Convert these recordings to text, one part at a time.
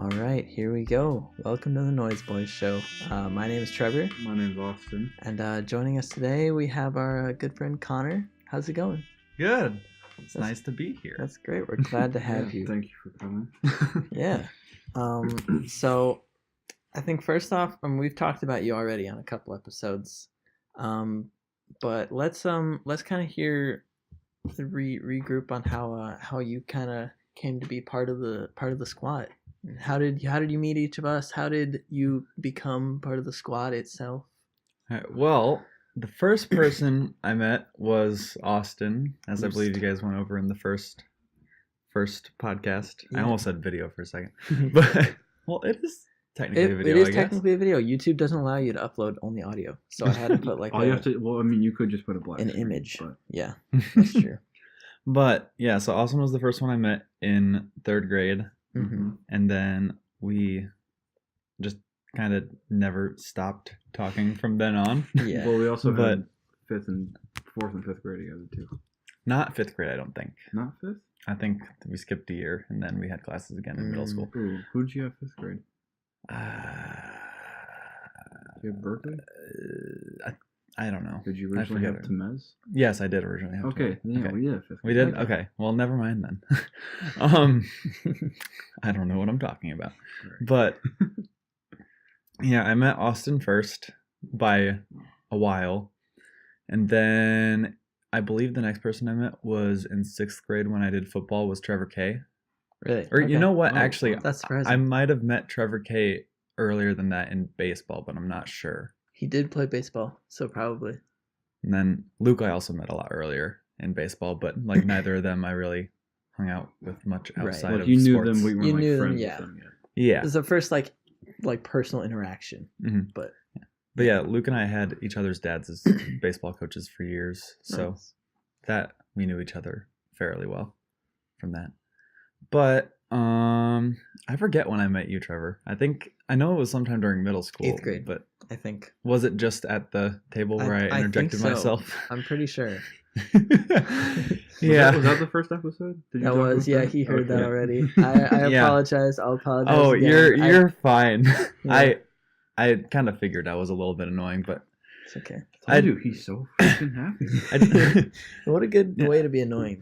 All right, here we go. Welcome to the Nois Bois show. My name is Trevor. My name's Austin. And joining us today, we have our good friend Conor. How's it going? Good. It's nice to be here. That's great. We're glad to have you. Thank you for coming. Yeah. So I think first off, we've talked about you already on a couple episodes. But let's kind of hear the regroup on how you kind of came to be part of the squad. How did you meet each of us? How did you become part of the squad itself? All right, well, the first person I met was Austin, as I believe you guys went over in the first podcast. Yeah. I almost said video for a second, but well, it is technically a video. It is technically a video. YouTube doesn't allow you to upload only audio, so I had to put you have to. Well, I mean, you could just put a black an screen, image. But... Yeah, that's true. But yeah, so Austin was the first one I met in third grade. Mm-hmm. And then we just kind of never stopped talking from then on. Yeah. Well, we also had fourth and fifth grade together too. Not fifth grade, I don't think. Not fifth? I think we skipped a year, and then we had classes again in middle school. Ooh, who did you have fifth grade? You have Berkeley? I don't know. Did you originally have Temez? Yes, I did originally have Okay, Temez. yeah, we did fifth grade. We did? Okay. Well, never mind then. I don't know what I'm talking about. Right. But, yeah, I met Austin first by a while. And then I believe the next person I met was in sixth grade when I did football was Trevor K. Really? Or you know what? Oh, actually, that's surprising. I might have met Trevor K earlier than that in baseball, but I'm not sure. He did play baseball, so probably. And then Luke I also met a lot earlier in baseball, but like neither of them I really hung out with much outside of you knew sports. them, we weren't You like knew them, friends yeah. with them yet. Yeah. It was the first like personal interaction. Mm-hmm. But yeah, Luke and I had each other's dads as baseball coaches for years, so nice. that we knew each other fairly well from that. But I forget when I met you, Trevor. I know it was sometime during middle school. 8th grade, but I think. Was it just at the table where I interjected myself? I'm pretty sure. Yeah. Was that the first episode? That was, yeah, he heard that already. I Yeah. apologize. I'll apologize. Oh, again. you're fine. Yeah. I kind of figured I was a little bit annoying, but it's okay. I do. He's so freaking happy. What a good way to be annoying.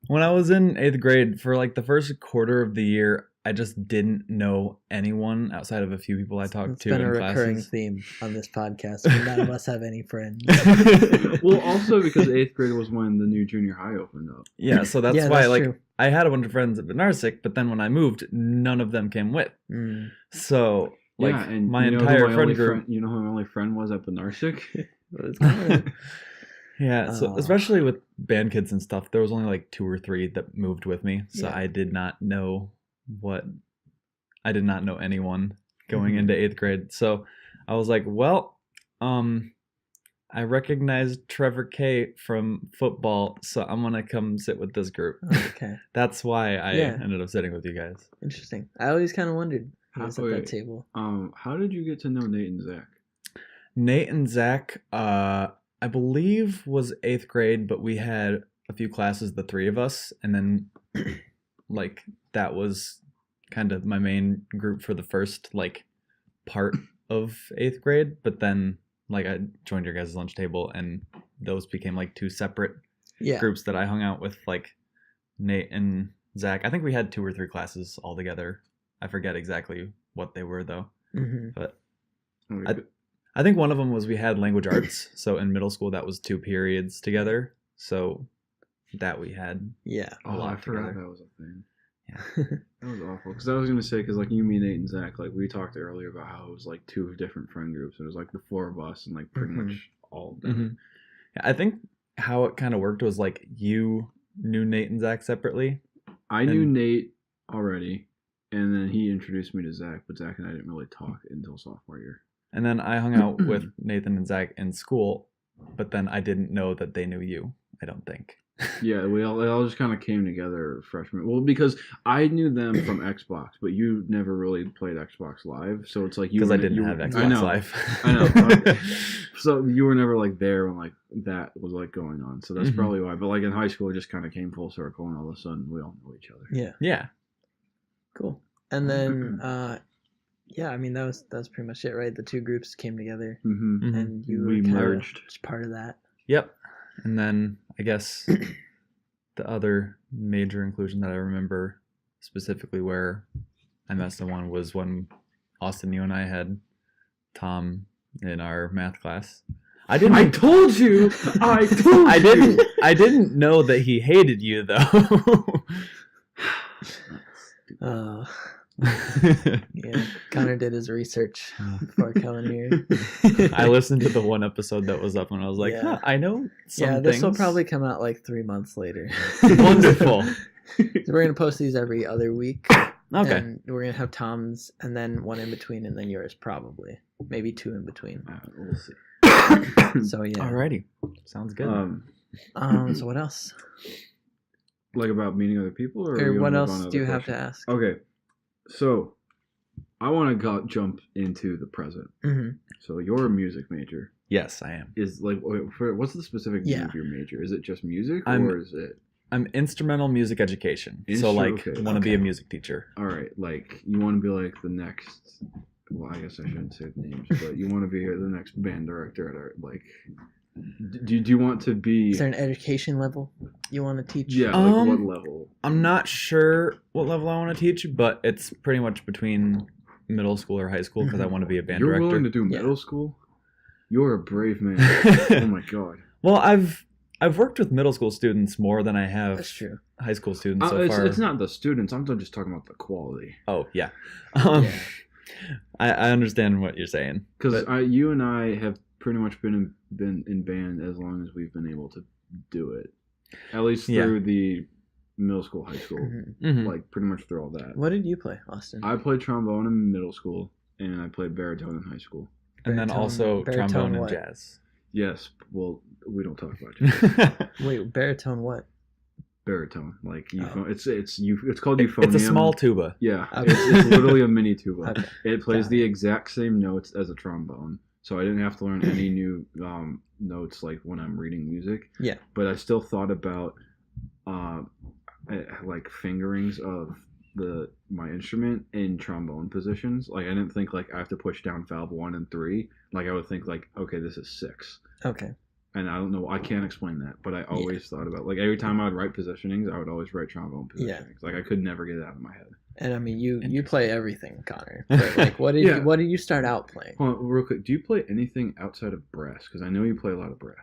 When I was in 8th grade, for like the first quarter of the year, I just didn't know anyone outside of a few people I talked to in classes. It's been a recurring theme on this podcast. None of us have any friends. Well, also because 8th grade was when the new junior high opened up. Yeah, so that's why true. I had a bunch of friends at Benarsic, but then when I moved, none of them came with. Mm. So and my entire friend group. You know who my only friend was at Benarsic? Yeah, so especially with band kids and stuff, there was only like 2 or 3 that moved with me, so yeah. I did not know anyone going into 8th grade. So I was like, well, I recognized Trevor K from football, so I'm gonna come sit with this group. Okay, that's why I ended up sitting with you guys. Interesting. I always kind of wondered who was at that table. How did you get to know Nate and Zach? Nate and Zach, I believe was 8th grade, but we had a few classes, the 3 of us, and then like that was kind of my main group for the first like part of 8th grade, but then like I joined your guys' lunch table and those became like 2 separate groups that I hung out with, like Nate and Zach. I think we had 2 or 3 classes all together. I forget exactly what they were though. Mm-hmm. But I think one of them was we had language arts. So in middle school, that was 2 periods together. So that we had a lot I forgot together. That was a thing. Yeah. That was awful. Because I was going to say, because like you, me, Nate, and Zach, like we talked earlier about how it was like 2 different friend groups. It was like the 4 of us and like pretty much all of them. Mm-hmm. Yeah, I think how it kind of worked was like you knew Nate and Zach separately. I knew Nate already. And then he introduced me to Zach, but Zach and I didn't really talk until sophomore year. And then I hung out with Nathan and Zach in school, but then I didn't know that they knew you, I don't think. Yeah, it all just kind of came together freshman. Well, because I knew them from Xbox, but you never really played Xbox Live, so it's like you. Because I didn't have Xbox Live. I know. Okay. So you were never like there when like that was like going on. So that's probably why. But like in high school, it just kind of came full circle, and all of a sudden we all know each other. Yeah. Yeah. Cool. And then, yeah, I mean that was pretty much it, right? The two groups came together, Mm-hmm. and you We were kind of merged. just part of that. Yep. And then I guess the other major inclusion that I remember specifically where I messed up on was when Austin, you and I had Tom in our math class. I told you. I didn't know that he hated you though. Yeah, Connor did his research before coming here. I listened to the one episode that was up and I was like, Yeah. huh, I know some Yeah, this will things. probably come out like 3 months later. Wonderful. So we're gonna post these every other week. Okay. And we're gonna have Tom's and then one in between and then yours probably. Maybe 2 in between. We'll see. So yeah. Alrighty. Sounds good. So what else? Like about meeting other people, or Or you what wanna move else on do you other have to questions? ask? Okay, so I want to jump into the present. Mm-hmm. So you're a music major. Yes, I am. Is like what's the specific name of your major? Is it just music, or is it? I'm instrumental music education. So like okay. want to be a music teacher. All right, like you want to be like the next. Well, I guess I shouldn't say names, but you want to be the next band director at our like. Do you want to be? Is there an education level you want to teach? Yeah, like what level? I'm not sure what level I want to teach, but it's pretty much between middle school or high school because I want to be a band You're director. willing to do middle school? You're a brave man. Oh my god. Well, I've worked with middle school students more than I have That's true. high school students so far. It's not the students. I'm just talking about the quality. Oh yeah. Yeah. I understand what you're saying. Because you and I have pretty much been in band as long as we've been able to do it, at least through the middle school, high school, Mhm. like pretty much through all that. What did you play, Austin? I played trombone in middle school, and I played baritone in high school. And then also baritone trombone and what? jazz. Yes, well, we don't talk about jazz. Wait, baritone what? Baritone, like Oh. it's called euphonium. It's a small tuba. Yeah, Okay. it's literally a mini tuba. Okay. It plays Got the exact same notes as a trombone, so I didn't have to learn any new notes like when I'm reading music. Yeah. But I still thought about like fingerings of my instrument in trombone positions. Like I didn't think like I have to push down valve 1 and 3. Like I would think like, okay, this is 6. Okay. And I don't know, I can't explain that, but I always thought about like every time I would write positionings, I would always write trombone positionings. Yeah. Like I could never get it out of my head. And I mean, you play everything, Connor. But like, what did what did you start out playing? Hold on, real quick. Do you play anything outside of brass? Because I know you play a lot of brass.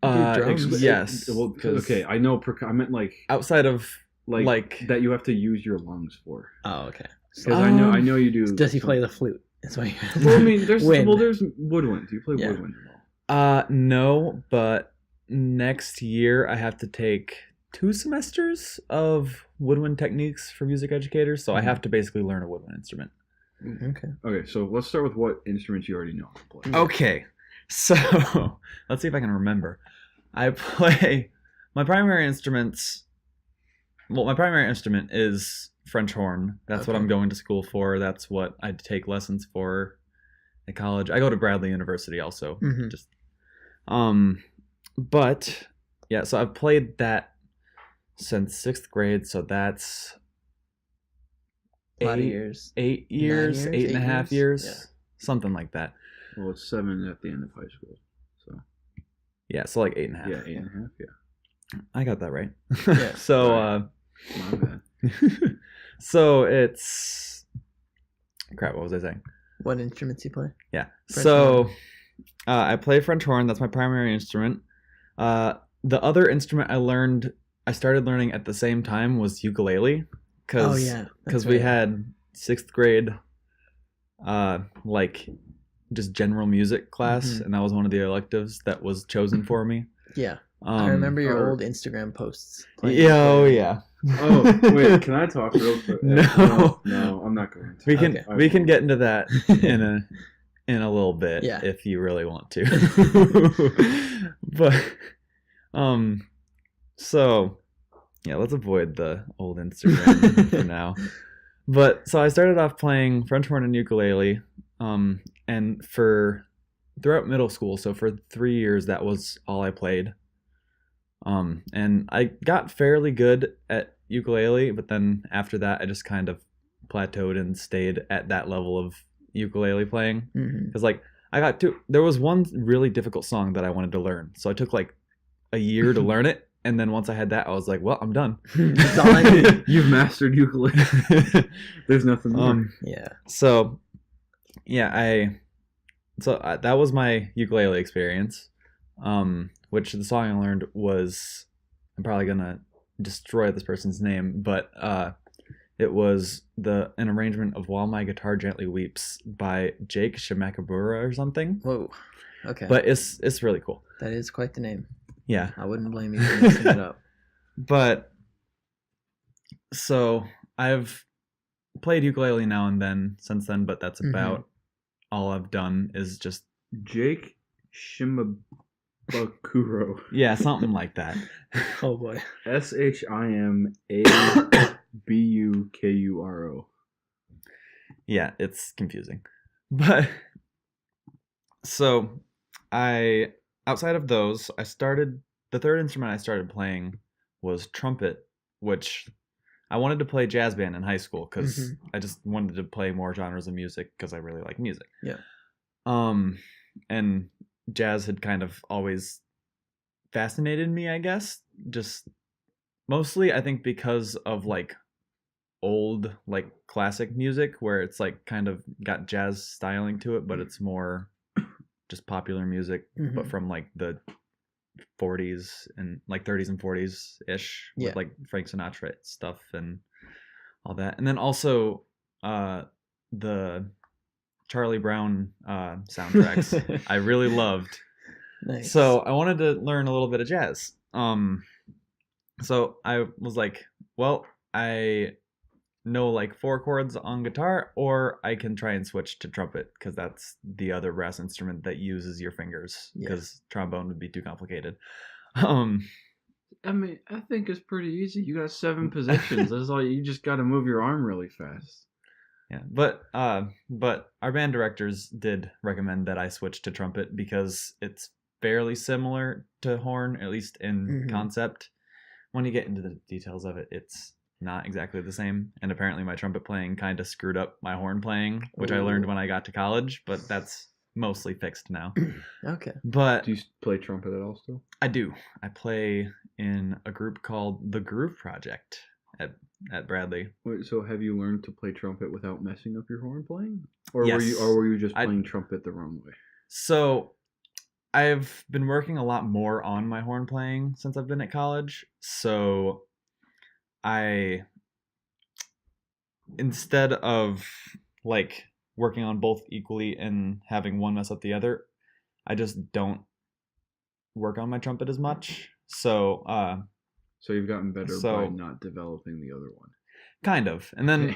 drums? Yes. Well, 'cause okay, I know. I meant like outside of like that you have to use your lungs for. Oh, okay. Because I know you do. Does he play the flute? That's why. Well, I mean, there's Wind. there's woodwind. Do you play Yeah. woodwind at all? No, but next year I have to take 2 semesters of woodwind techniques for music educators, so I have to basically learn a woodwind instrument. Okay. Okay, so let's start with what instruments you already know how to play. Okay, so let's see if I can remember. I play my primary instruments. Well, my primary instrument is French horn. That's what Okay. I'm going to school for. That's what I take lessons for at college. I go to Bradley University also. Mhm. Just but yeah, so I've played that since 6th grade, so that's A lot of years. 8 years, 9 eight and a half years, Yeah. something like that. Well, it's 7 at the end of high school. So Yeah, so like 8.5. yeah, 8.5. Yeah, I got that right. Yeah. So my bad. so it's crap, what was I saying? What instruments you play? Yeah. French So I play French horn, that's my primary instrument. The other instrument I started learning at the same time was ukulele. Oh yeah. Because we had 6th grade like just general music class, Mhm. and that was one of the electives that was chosen for me. Yeah. I remember your or- old Instagram posts. playing Yeah, oh ukulele. yeah. Oh wait, can I talk real quick? No. no, I'm not going to. We can Okay. we can get into that in a little bit Yeah. if you really want to. But so yeah, let's avoid the old Instagram for now. But so I started off playing French horn and ukulele, and throughout middle school, so for 3 years that was all I played. And I got fairly good at ukulele, but then after that I just kind of plateaued and stayed at that level of ukulele playing. Mhm. Because like there was one really difficult song that I wanted to learn, so I took like a year to learn it, and then once I had that, I was like, well, I'm done. That's all I need. You've mastered ukulele. There's nothing more. Yeah. So yeah, that was my ukulele experience. Which the song I learned was, I'm probably gonna destroy this person's name, but it was an arrangement of "While My Guitar Gently Weeps" by Jake Shimakabura or something. Whoa. Okay. But it's really cool. That is quite the name. Yeah. I wouldn't blame you for messing it up. But so I've played ukulele now and then since then, but that's about all I've done is just Jake Shimabukuro. yeah, something like that. Oh boy. SHIMABUKURO. Yeah, it's confusing. But so outside of those, the third instrument I started playing was trumpet, which I wanted to play jazz band in high school because I just wanted to play more genres of music because I really like music. Yeah. And jazz had kind of always fascinated me, I guess. Just mostly, I think, because of like old, like classic music where it's like kind of got jazz styling to it, but it's more just popular music, but from like the 40s and like 30s and 40s ish with like Frank Sinatra stuff and all that. And then also the Charlie Brown soundtracks I really loved. Nice. So I wanted to learn a little bit of jazz. So I was like, well, I know like 4 chords on guitar, or I can try and switch to trumpet because that's the other brass instrument that uses your fingers, because trombone would be too complicated. I mean, I think it's pretty easy. You got 7 positions. That's all. You just got to move your arm really fast. Yeah, but our band directors did recommend that I switch to trumpet because it's fairly similar to horn, at least in concept. When you get into the details of it, it's not exactly the same. And apparently my trumpet playing kind of screwed up my horn playing, which I learned when I got to college, but that's mostly fixed now. Okay. But do you play trumpet at all still? I do. I play in a group called the Groove Project at Bradley. Wait, so have you learned to play trumpet without messing up your horn playing? Or yes. were you just playing trumpet the wrong way? So I've been working a lot more on my horn playing since I've been at college. So instead of like working on both equally and having one mess up the other, I just don't work on my trumpet as much. So you've gotten better by not developing the other one. Kind of. And then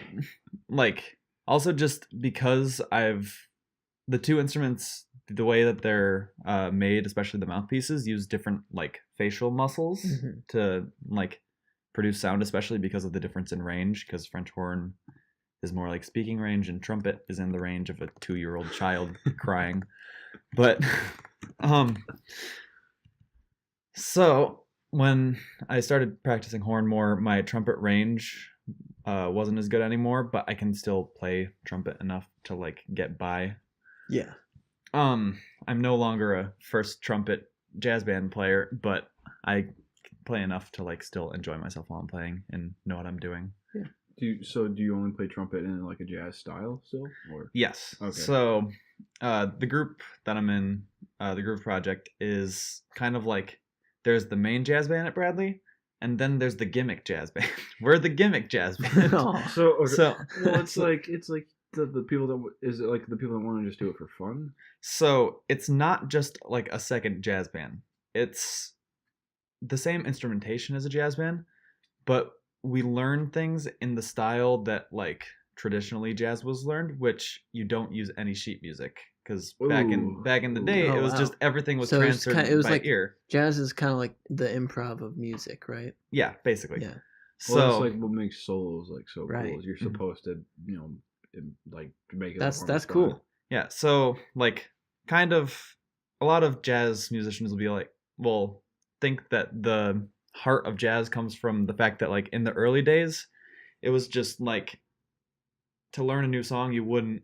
like also just because the two instruments, the way that they're made, especially the mouthpieces, use different like facial muscles to like produce sound, especially because of the difference in range, because French horn is more like speaking range and trumpet is in the range of a 2-year-old child crying. But so when I started practicing horn more, my trumpet range wasn't as good anymore, but I can still play trumpet enough to like get by. Yeah. I'm no longer a first trumpet jazz band player, but I play enough to like still enjoy myself while I'm playing and know what I'm doing. Yeah. Do you only play trumpet in like a jazz style still? Or? Yes. Okay. So the group that I'm in, the Groove Project, is kind of like there's the main jazz band at Bradley, and then there's the gimmick jazz band. We're the gimmick jazz band. Well, it's like the people that is it like the people that want to just do it for fun. So it's not just like a second jazz band. It's the same instrumentation as a jazz band, but we learn things in the style that like traditionally jazz was learned, which you don't use any sheet music, because back in the day it was just everything was transferred by like, ear. Jazz is kind of like the improv of music, right? Yeah, basically. Yeah. So well, it's like what makes solos like so right. cool is you're supposed to like make it. That's cool. Yeah. So like kind of a lot of jazz musicians will be like, well, think that the heart of jazz comes from the fact that like in the early days it was just like to learn a new song, you wouldn't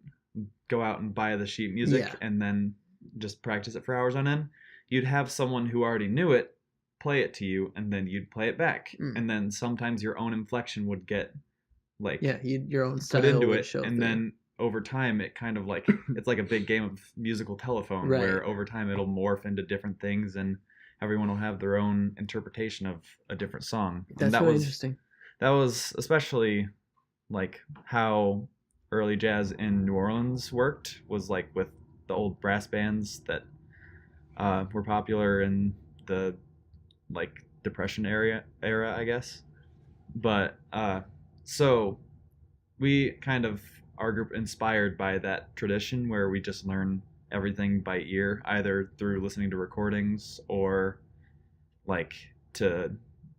go out and buy the sheet music Yeah. and then just practice it for hours on end. You'd have someone who already knew it play it to you, and then you'd play it back. And then sometimes your own inflection would get like your own style put into would it, show and through. then over time it kind of like it's like a big game of musical telephone Right. where over time it'll morph into different things, and everyone will have their own interpretation of a different song. That's and that really was interesting. that was especially like how early jazz in New Orleans worked, was like with the old brass bands that were popular in the like Depression era, I guess. But so we kind of our group inspired by that tradition where we just learn everything by ear, either through listening to recordings or like to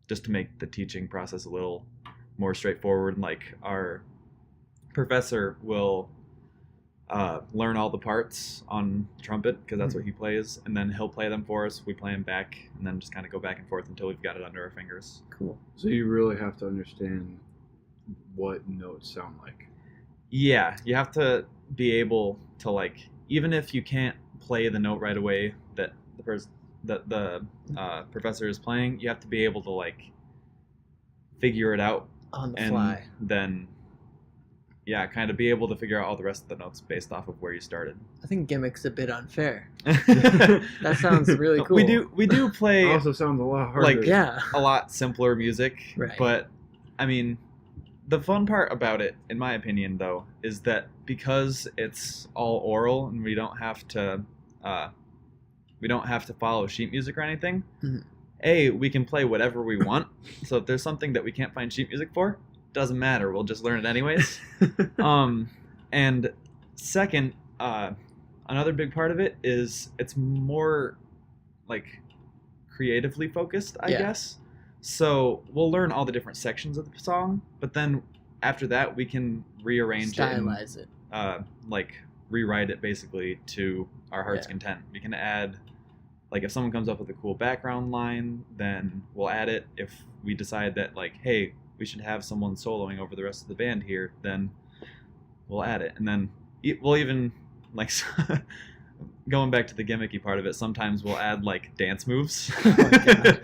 just to make the teaching process a little more straightforward. Like our professor will learn all the parts on trumpet because that's what he plays, and then he'll play them for us. We play them back, and then just kind of go back and forth until we've got it under our fingers. Cool. So you really have to understand what notes sound like. Yeah, you have to be able to like, even if you can't play the note right away that the professor is playing, you have to be able to like figure it out On the and fly. then kind of be able to figure out all the rest of the notes based off of where you started. I think gimmick's a bit unfair. That sounds really cool. We do play It also sounds a lot harder. like Yeah. a lot simpler music, Right. but I mean, the fun part about it, in my opinion, though, is that because it's all oral and we don't have to follow sheet music or anything. Mhm. We can play whatever we want. So if there's something that we can't find sheet music for, doesn't matter. We'll just learn it anyways. And second, another big part of it is it's more like creatively focused, I guess. So we'll learn all the different sections of the song, but then after that we can rearrange Stylize it and, like rewrite it basically to our heart's Yeah. content. We can add, like if someone comes up with a cool background line, then we'll add it. If we decide that like, hey, we should have someone soloing over the rest of the band here, then we'll add it. And then we'll even like going back to the gimmicky part of it, sometimes we'll add like dance moves. Oh my God.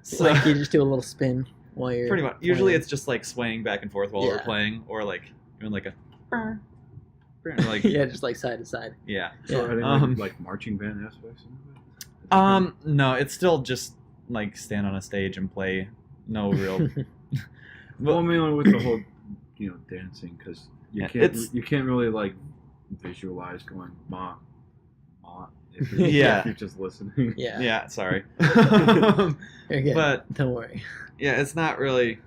So Like you just do a little spin while you're pretty much. Usually it's just like swaying back and forth while we're Yeah. playing, or like doing like a like yeah, just like side to side. yeah. So are there like marching band aspects in it? No, it's still just like stand on a stage and play. No real. Well, I mean, with the whole, dancing, because you can't really like visualize going ma, if you're just listening. Yeah. Yeah, sorry. You're good. But don't worry. yeah, it's not really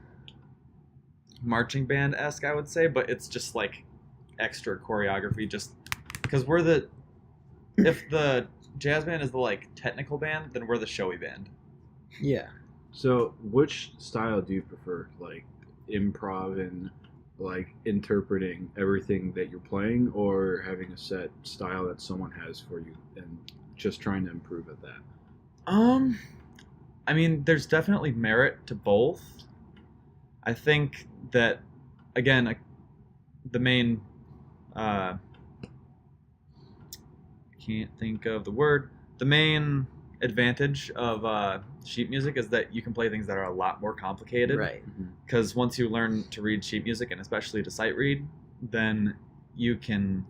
marching band-esque, I would say, but it's just like extra choreography, just because if the jazz band is the like technical band, then we're the showy band. Yeah. So, which style do you prefer? Like improv and like interpreting everything that you're playing, or having a set style that someone has for you and just trying to improve at that? I mean, there's definitely merit to both. I think that, again, the main, can't think of the word. The main advantage of sheet music is that you can play things that are a lot more complicated. Right. Because once you learn to read sheet music, and especially to sight read, then you can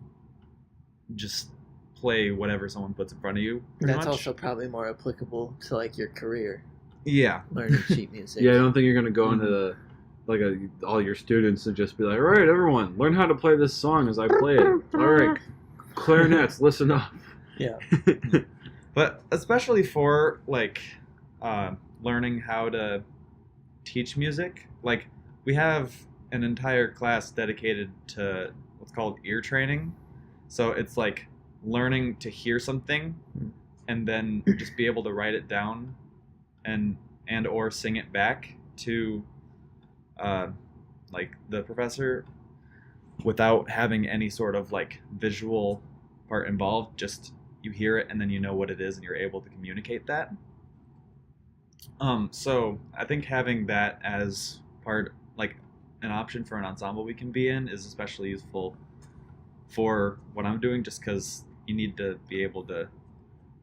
just play whatever someone puts in front of you. That's much. also probably more applicable to like your career, Yeah. learning sheet music. Yeah, I don't think you're gonna go into all your students and just be like, all right, everyone, learn how to play this song as I play it. All right, clarinets, listen up. Yeah. But especially for like learning how to teach music, like we have an entire class dedicated to what's called ear training. So it's like learning to hear something and then just be able to write it down and or sing it back to like the professor without having any sort of like visual part involved. Just you hear it and then you know what it is and you're able to communicate that. So I think having that as part, like an option for an ensemble we can be in is especially useful for what I'm doing, just because you need to be able to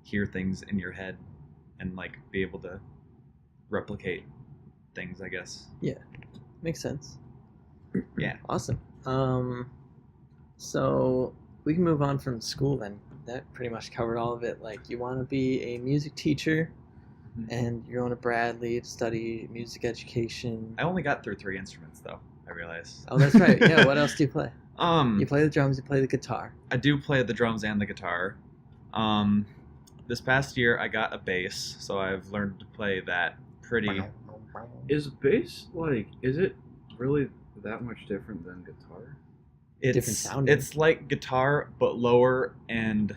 hear things in your head and like be able to replicate things, I guess. Yeah, makes sense. Yeah. Awesome. So we can move on from school then. That pretty much covered all of it. Like, you want to be a music teacher, and you're going to Bradley to study music education. I only got through 3 instruments though, I realized. Oh, that's right. Yeah. What else do you play? Um, You play the drums. You play the guitar. I do play the drums and the guitar. This past year I got a bass, so I've learned to play that pretty. Is bass like? Is it really that much different than guitar? Different sounding. It's like guitar, but lower and,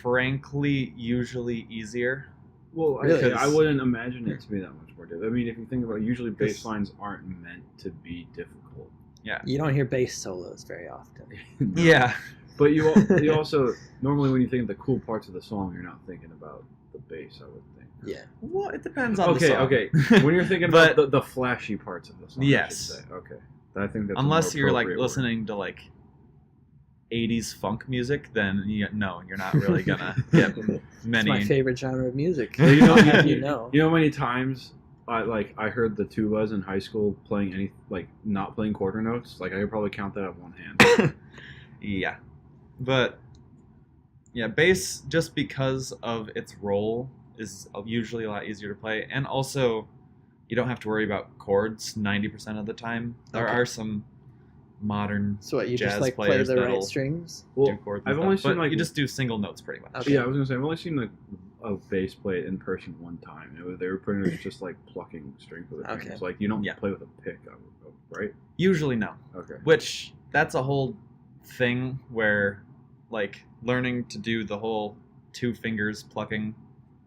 frankly, usually easier. Well, Really? I wouldn't imagine it to be that much more difficult. I mean, if you think about it, usually bass lines aren't meant to be difficult. Yeah. You don't hear bass solos very often. No. Yeah. But you also normally when you think of the cool parts of the song, you're not thinking about the bass. I would think. Yeah. Well, it depends on the song. Okay. When you're thinking But- about the flashy parts of the song, Yes. I should say. Okay. I think that's a Unless more you're like appropriate word. listening to like 80s funk music, then no, you're not really gonna get It's many. my favorite genre of music. Yeah, you know, You know. You know how many times I heard the tubas in high school playing not playing quarter notes. Like I could probably count that on one hand. Yeah, but yeah, bass, just because of its role, is usually a lot easier to play, and also you don't have to worry about chords 90% of the time. There Okay. are some modern So what, you jazz just like play players the right that'll strings? do Well, chords and I've stuff, only seen but like you just do single notes pretty much. Okay. Yeah, I was gonna say I've only seen a bass play in person one time. They were pretty much just like plucking strings with their Okay. fingers. Like you don't Yeah. play with a pick, right? Usually no. Okay. Which, that's a whole thing where, like, learning to do the whole 2 fingers plucking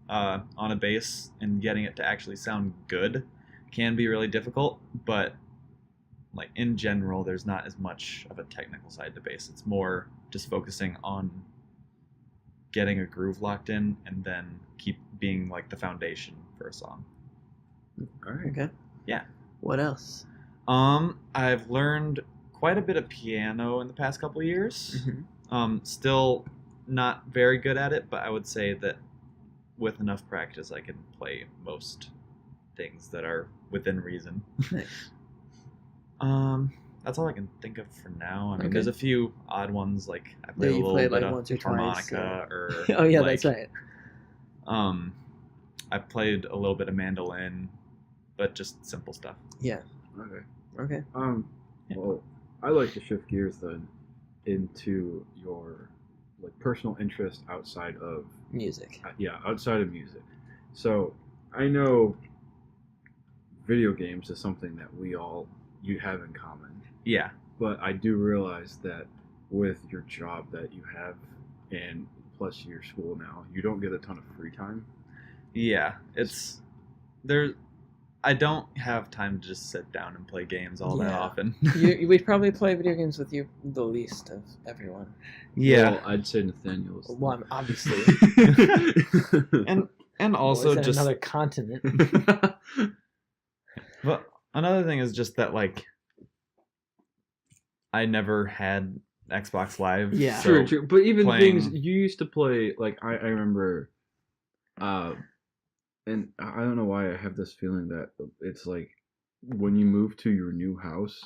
on a bass and getting it to actually sound good can be really difficult, but, like, in general, there's not as much of a technical side to bass. It's more just focusing on getting a groove locked in and then keep being, like, the foundation for a song. All right. Okay. Yeah. What else? I've learned quite a bit of piano in the past couple of years. Mm-hmm. Still not very good at it, but I would say that with enough practice, I can play most things that are within reason. Nice. That's all I can think of for now. I mean, Okay. there's a few odd ones, like I Yeah, played a you little played, bit like, of once or twice, harmonica, or Oh yeah, like, that's right. I played a little bit of mandolin, but just simple stuff. Yeah. Okay. Okay. Yeah. Well, I like to shift gears then into your like personal interest outside of Music. outside of music. So I know video games is something that you have in common, Yeah. but I do realize that with your job that you have and plus your school now, you don't get a ton of free time. Yeah, it's there. I don't have time to just sit down and play games all that Yeah. often. We probably play video games with you the least of everyone. Well, I'd say Nathaniel's. Well, I'm obviously. and also Well, it's in just another continent. but another thing is just that, like, I never had Xbox Live. Yeah. so True. But even playing- things you used to play, like I remember, and I don't know why I have this feeling that it's like when you move to your new house,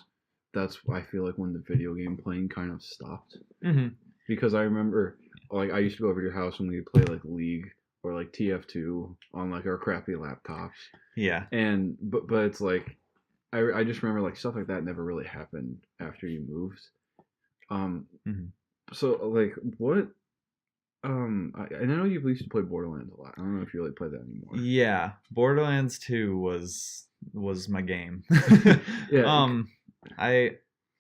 that's I feel like when the video game playing kind of stopped. Mhm. Because I remember, like I used to go over to your house and we'd play like League or like TF2 on like our crappy laptops, Yeah. and but it's like I just remember like stuff like that never really happened after you moved. Mhm. So like what? I know you used to play Borderlands a lot. I don't know if you really play that anymore. Yeah. Borderlands 2 was my game. Yeah.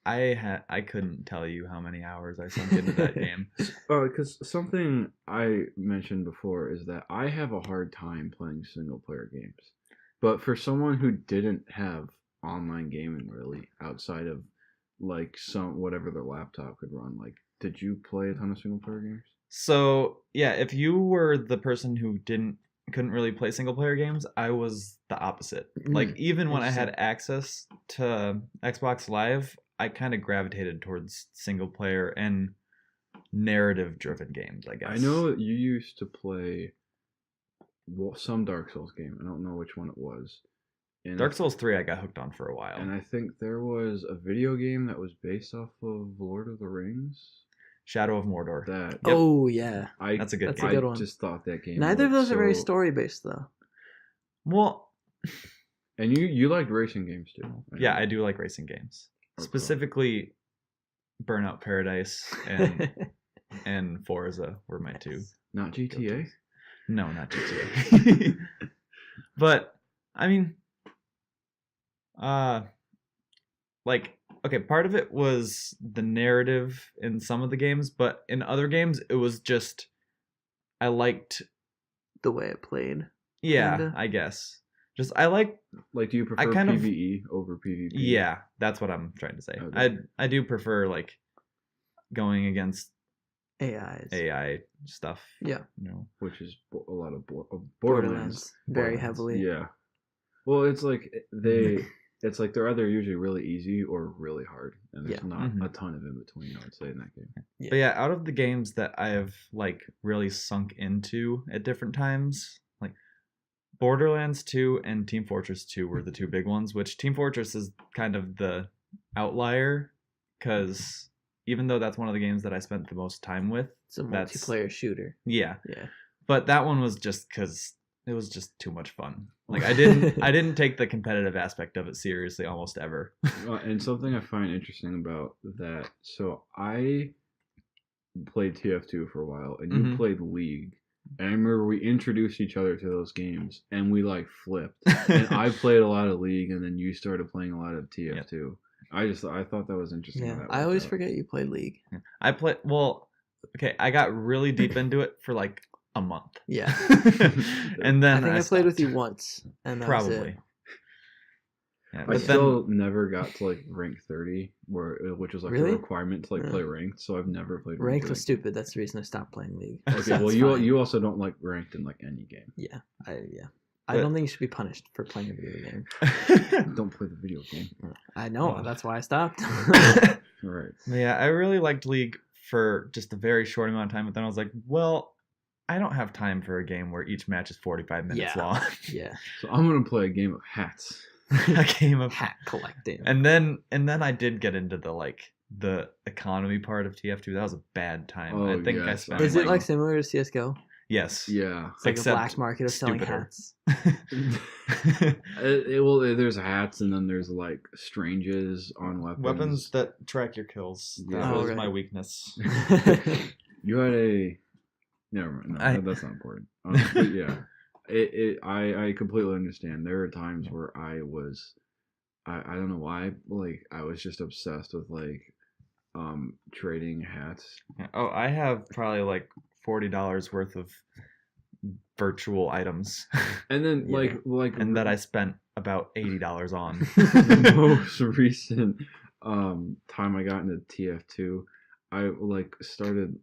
I couldn't tell you how many hours I sunk into that game. Because something I mentioned before is that I have a hard time playing single player games. But for someone who didn't have online gaming really outside of like whatever their laptop could run, like did you play a ton of single player games? So, yeah, if you were the person who didn't couldn't really play single player games, I was the opposite. Like even when I had access to Xbox Live, I kind of gravitated towards single player and narrative driven games, I guess. I know you used to play some Dark Souls game. I don't know which one it was. And Dark Souls 3 I got hooked on for a while. And I think there was a video game that was based off of Lord of the Rings. Shadow of Mordor. That. Oh yeah, that's a good game. a good one. I just thought that game. Neither of those are very story based though. Well, and you liked racing games too. Yeah, I do like racing games. Okay. Specifically, Burnout Paradise and Forza were my two. Not GTA? No, not GTA. But I mean, like, okay, part of it was the narrative in some of the games, but in other games it was just I liked the way it played. Yeah, kinda. I guess. Just I like do you prefer PvE over PvP? Yeah, that's what I'm trying to say. Okay. I do prefer like going against AI stuff. Yeah. Which is a lot of Borderlands. Very heavily. Yeah. Well, it's like it's like they're either usually really easy or really hard, and there's not a ton of in between, I would say, in that game. Yeah. But yeah, out of the games that I have like really sunk into at different times, like Borderlands 2 and Team Fortress 2 were the two big ones, which Team Fortress is kind of the outlier because even though that's one of the games that I spent the most time with, it's a multiplayer shooter. Yeah. Yeah. But that one was just because it was just too much fun. Like I didn't take the competitive aspect of it seriously almost ever. And something I find interesting about that, so I played TF2 for a while, and you played League. And I remember we introduced each other to those games, and we like flipped. And I played a lot of League, and then you started playing a lot of TF2. Yep. I thought that was interesting. Yeah, I always forget you played League. I got really deep into it for like a month. Yeah. And then I played with you once, and that was it. Yeah, I still never got to like rank 30, which was like really? a requirement to like play ranked. So I've never played ranked. Was stupid. That's the reason I stopped playing League. Okay, well you also don't like ranked in like any game. Yeah, I don't think you should be punished for playing a video game. Don't play the video game. I know. That's why I stopped. Right. Yeah, I really liked League for just a very short amount of time, but then I was like, well, I don't have time for a game where each match is 45 minutes long. Yeah. So I'm gonna play a game of hats. A game of hat collecting. And then I did get into the economy part of TF2. That was a bad time. Oh, I think I spent. Is it like similar to CS:GO? Yes. Yeah. It's like a black market of selling hats. There's hats, and then there's like stranges on weapons. Weapons that track your kills. That was my weakness. You had a. Never mind. No, that's not important. But yeah. I completely understand. There are times where I don't know why, like I was just obsessed with like trading hats. Oh, I have probably like $40 worth of virtual items. And then and that I spent about $80 on. The most recent time I got into TF2, I like started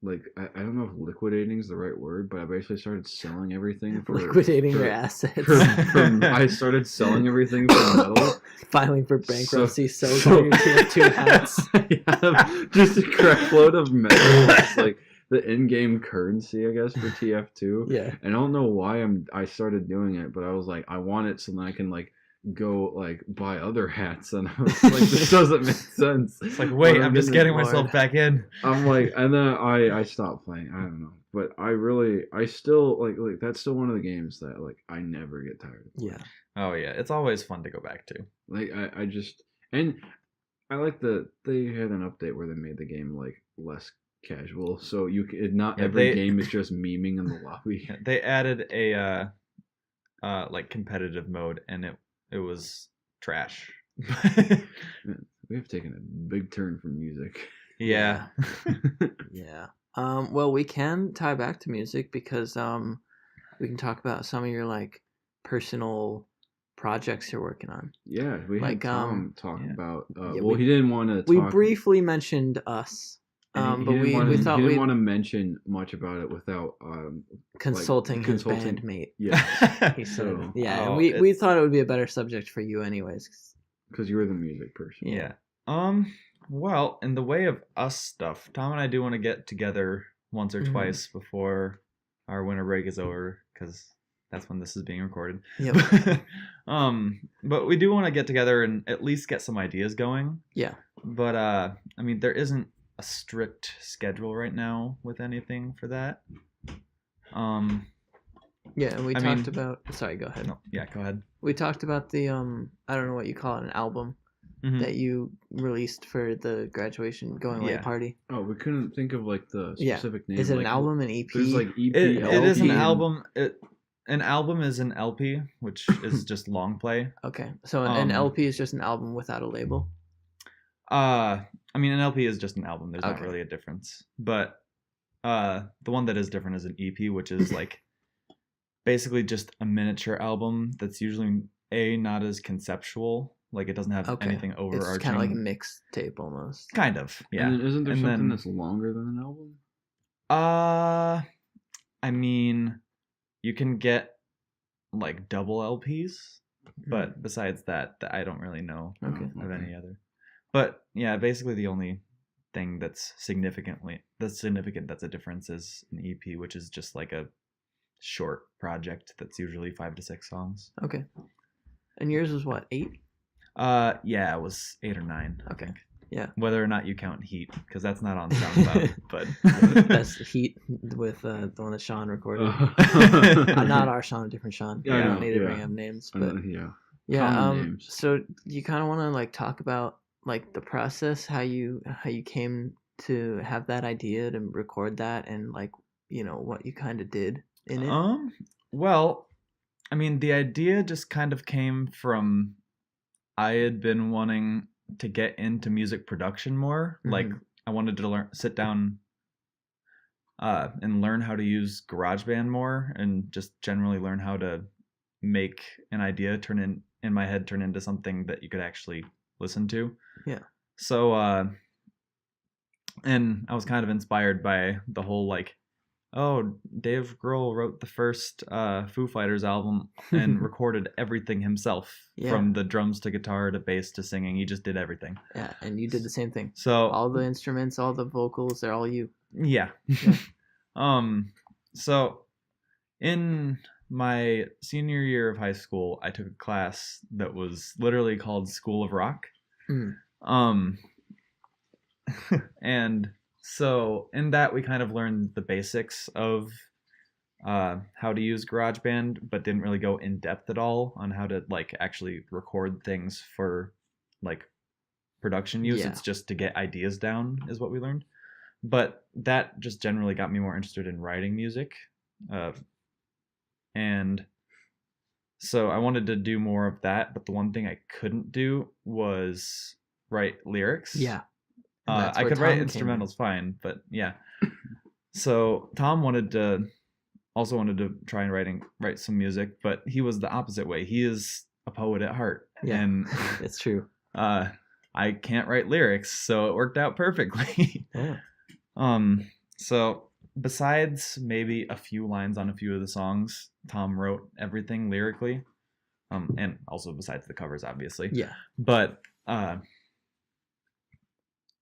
like I don't know if liquidating is the right word, but I basically started selling everything for liquidating your assets. I started selling everything for metal, filing for bankruptcy. So your TF2 hats. Just a crap load of metal. It's like the in-game currency, I guess, for TF2. Yeah. And I don't know why I started doing it, but I was like, I want it so that I can like go like buy other hats, and I was like, this doesn't make sense. It's like, wait, I'm just getting myself back in. I'm like, and then I stopped playing. I don't know, but I still like that's still one of the games that like I never get tired of playing. Yeah. Oh yeah, it's always fun to go back to. Like I just, and I like they had an update where they made the game like less casual, so not every game is just memeing in the lobby. They added a like competitive mode, and it was trash. We have taken a big turn from music. Yeah. Yeah. Well, we can tie back to music because we can talk about some of your like personal projects you're working on. Yeah, we had Tom talk about. He didn't want to. We briefly mentioned us And But we he thought didn't we'd want to mention much about it without consulting his consulting- bandmate. yeah, He said, So- yeah, and Oh, we it's- thought it would be a better subject for you anyways. 'Cause- because you were the music person. Yeah. Well, in the way of us stuff, Tom and I do want to get together once or Mhm. twice before our winter break is over, because that's when this is being recorded. Yep. But we do want to get together and at least get some ideas going. Yeah. But I mean, there isn't a strict schedule right now with anything for that. Yeah, and we I talked mean- about. Sorry, go ahead. No, yeah, go ahead. We talked about the I don't know what you call it, an album Mhm. that you released for the graduation going away Yeah. party. Oh, we couldn't think of like the Yeah. specific name. Is it an like, album, an EP? There's like EP. It is an LP, and- album. An album is an LP, which is just long play. Okay, so an Um, LP is just an album without a label. I mean, an LP is just an album. There's not Okay. really a difference. But the one that is different is an EP, which is like basically just a miniature album that's usually not as conceptual. Like it doesn't have Okay. anything overarching. It's kind of like a mixtape almost. Kind of, yeah. And then isn't there And something then- that's longer than an album? I mean, you can get like double LPs, but besides that, I don't really know Okay. of any other. But yeah, basically the only thing that's significant that's a difference is an EP, which is just like a short project that's usually 5 to 6 songs. Okay. And yours was what, 8? Yeah, it was 8 or 9. I Okay. think. Yeah. Whether or not you count Heat, because that's not on SoundCloud, but That's Heat with the one that Sean recorded. Uh, Not our Sean, a different Sean. Yeah, I I don't know, need to yeah. bring up names, but yeah. yeah. common names. So you kind of want to like talk about like the process, how you came to have that idea to record that, and like what you kind of did in it. Well, I mean, the idea just kind of came from I had been wanting to get into music production more. Like I wanted to sit down and learn how to use GarageBand more, and just generally learn how to make an idea turn into something that you could actually listen to. Yeah. So and I was kind of inspired by the whole like, oh, Dave Grohl wrote the first Foo Fighters album and recorded everything himself, Yeah. from the drums to guitar to bass to singing. He just did everything. Yeah, and you did the same thing. So All the instruments, all the vocals, they're all you. yeah. So in my senior year of high school, I took a class that was literally called School of Rock. Mm. And so in that we kind of learned the basics of how to use GarageBand, but didn't really go in depth at all on how to like actually record things for like production use. Yeah. It's just to get ideas down is what we learned. But that just generally got me more interested in writing music. And so I wanted to do more of that, but the one thing I couldn't do was write lyrics. Yeah. And that's I where could Tom write came in. instrumentals fine, but yeah. So Tom wanted to try and write some music, but he was the opposite way. He is a poet at heart. Yeah. And It's true. I can't write lyrics, so it worked out perfectly. Yeah. So besides maybe a few lines on a few of the songs, Tom wrote everything lyrically. And also besides the covers, obviously. Yeah. But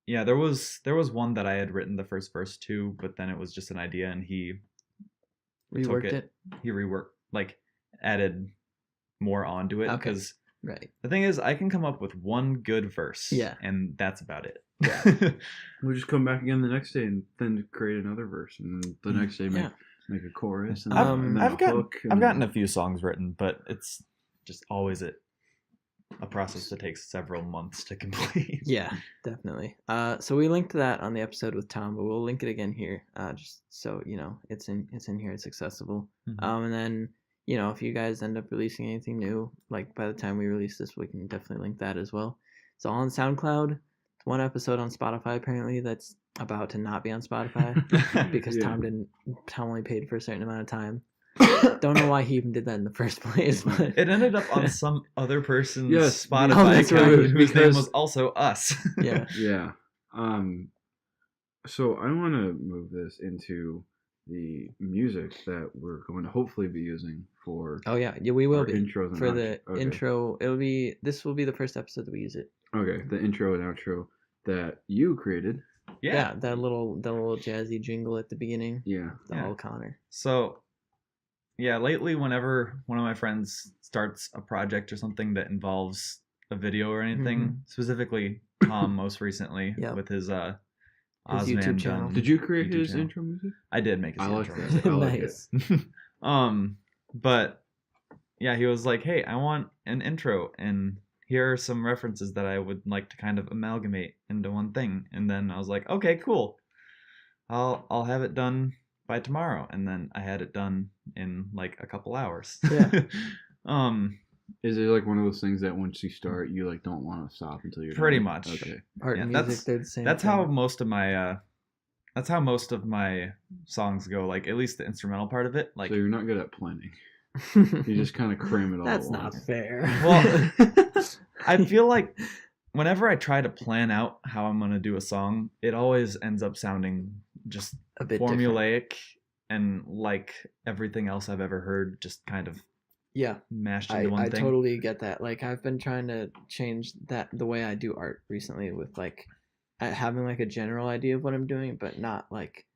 yeah, there was one that I had written the first verse to, but then it was just an idea, and he Reworked took it. He reworked, like added more onto it, Okay. because Right. the thing is, I can come up with one good verse, Yeah. and that's about it. Yeah. We just come back again the next day and then create another verse, and the next day Yeah. make a chorus, and I've- then I've a gotten hook. I've gotten a few songs written, but it's just always a process that takes several months to complete. Yeah, definitely. So we linked that on the episode with Tom, but we'll link it again here, just so it's in here, it's accessible. Mhm. And then if you guys end up releasing anything new, like by the time we release this, we can definitely link that as well. It's all on SoundCloud. It's one episode on Spotify apparently that's about to not be on Spotify because Yeah. Tom only paid for a certain amount of time. Don't know why he even did that in the first place, but It ended up on some other person's Yes, oh, Spotify that's account right, whose name because- was also us. yeah. Yeah. So I want to move this into the music that we're going to hopefully be using for Oh yeah, we will our be intros and for the okay. intro. This will be the first episode that we use it. Okay, the intro and outro that you created. Yeah, that little jazzy jingle at the beginning. Yeah. All Connor. So, yeah, lately, whenever one of my friends starts a project or something that involves a video or anything, specifically Tom most recently with his YouTube channel. Did you create YouTube his channel. intro music? I did make his I like intro that. music. I like Nice. it. But yeah, he was like, "Hey, I want an intro, and here are some references that I would like to kind of amalgamate into one thing." And then I was like, "Okay, cool. I'll have it done by tomorrow." And then I had it done in like a couple hours. Yeah. Is it like one of those things that once you start, you like don't want to stop until you're Pretty done? much. Okay. Art and music, they're the same. That's thing. how most of my songs go. Like at least the instrumental part of it. Like So you're not good at planning. You just kind of cram it all. That's at not once. fair. Well, I feel like whenever I try to plan out how I'm gonna do a song, it always ends up sounding just a bit formulaic and like everything else I've ever heard, just kind of mashed into one I thing. totally get that. Like I've been trying to change the way I do art recently with like having like a general idea of what I'm doing, but not like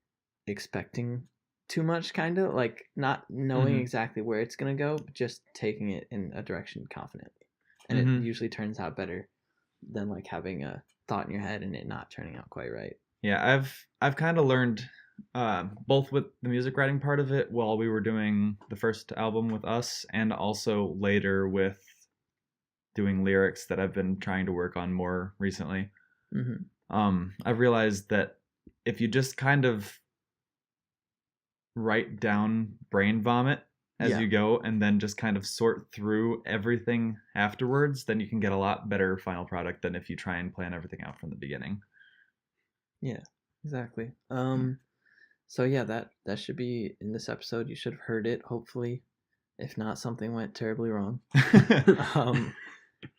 expecting too much, kind of like not knowing exactly where it's gonna go, but just taking it in a direction confidently, and it usually turns out better than like having a thought in your head and it not turning out quite right. Yeah, I've kind of learned both with the music writing part of it while we were doing the first album with us, and also later with doing lyrics that I've been trying to work on more recently. I've realized that if you just kind of write down brain vomit as you go and then just kind of sort through everything afterwards, then you can get a lot better final product than if you try and plan everything out from the beginning. Yeah, exactly. So yeah, that should be in this episode. You should have heard it, hopefully. If not, something went terribly wrong.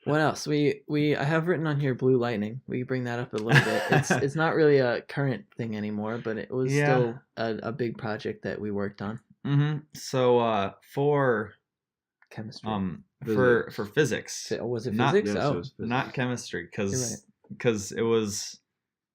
What else? I have written on here Blue Lightning. We can bring that up a little bit. It's not really a current thing anymore, but it was still a big project that we worked on. So for chemistry, for physics, was it not, physics? Yes, oh, it was physics. Not chemistry, because right.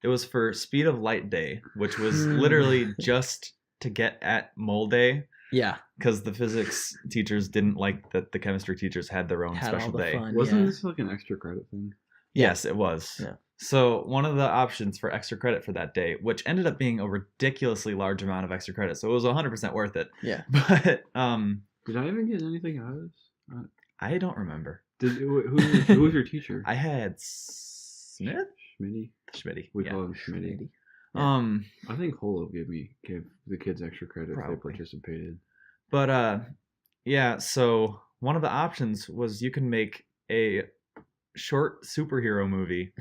it was for speed of light day, which was literally just to get at mole day. Yeah, because the physics teachers didn't like that the chemistry teachers had their own special day. Fun, Wasn't this like an extra credit thing? Yes, it was. Yeah. So one of the options for extra credit for that day, which ended up being a ridiculously large amount of extra credit, so it was 100% worth it. Yeah. But did I even get anything out of this? I don't remember. Who was your teacher? I had Smith? Schmitty. We call him Schmitty. Yeah. I think Holo gave the kids extra credit if they Probably. participated. But yeah, so one of the options was you can make a short superhero movie.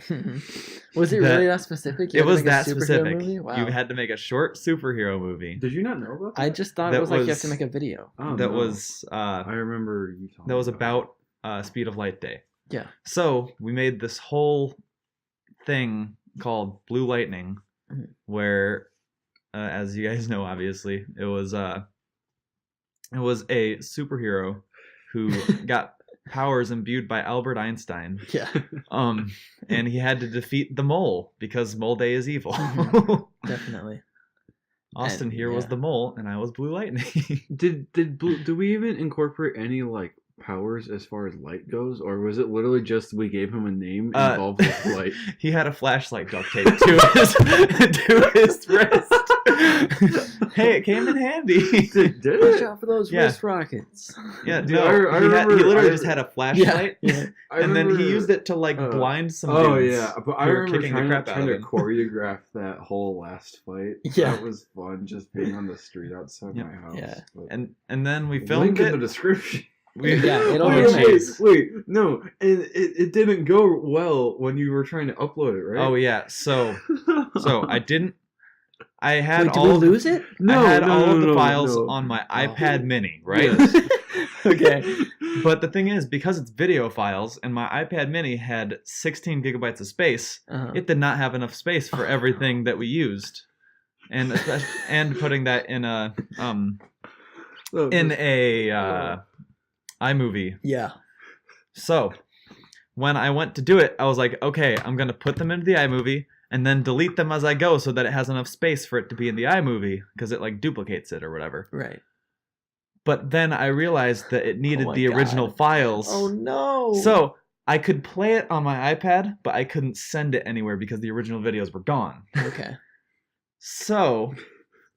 Was it really that specific? It was that specific. Movie? Wow. You had to make a short superhero movie. Did you not know about that? I just thought it was like you have to make a video. Oh, that no. was I remember you talking. That was about Speed of Light Day. Yeah. So we made this whole thing called Blue Lightning, where, as you guys know, obviously, it was a superhero who got powers imbued by Albert Einstein. Yeah. And he had to defeat the mole because Mole Day is evil. Definitely. Austin here was the mole, and I was Blue Lightning. Did we even incorporate any like powers as far as light goes, or was it literally just we gave him a name involved with light? He had a flashlight duct taped to his wrist. Hey, it came in handy. Did Watch it? out for those wrist rockets. Yeah, Dude, no, he literally just had a flashlight, and then he used it to like blind some dudes. Oh yeah, but I remember trying to him. choreograph that whole last fight. Yeah, that was fun, just being on the street outside my house. Yeah, and then we filmed link it. in the description. It'll wait, no, and it didn't go well when you were trying to upload it, right? Oh yeah, so I didn't I had Wait, did all we of the- lose it? No, I had no, all no, of the no, files no. on my Oh. iPad Mini, right? Yes. Okay. But the thing is, because it's video files, and my iPad Mini had 16 gigabytes of space, Uh-huh. it did not have enough space for everything that we used, and putting that in a iMovie. Yeah. So when I went to do it, I was like, okay, I'm gonna put them into the iMovie and then delete them as I go so that it has enough space for it to be in the iMovie because it like duplicates it or whatever. Right. But then I realized that it needed my the original God. files. Oh no. So I could play it on my iPad, but I couldn't send it anywhere because the original videos were gone. Okay. So,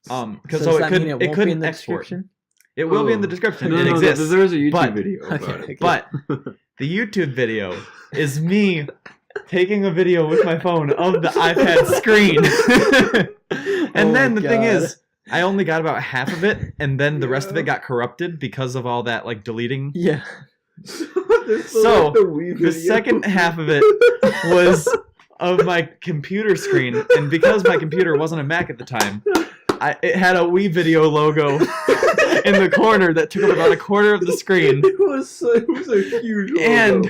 So because does it that mean couldn't, it it won't be couldn't in the export. description? It will be in the description. No, it no, exists. there's a YouTube but- video about Okay. it. But the YouTube video is me taking a video with my phone of the iPad screen. And Oh then my the thing God. is, I only got about half of it, and then the rest of it got corrupted because of all that like deleting. Yeah. So, the second half of it was of my computer screen, and because my computer wasn't a Mac at the time, it had a Wii Video logo in the corner that took up about a quarter of the screen. It was a huge logo.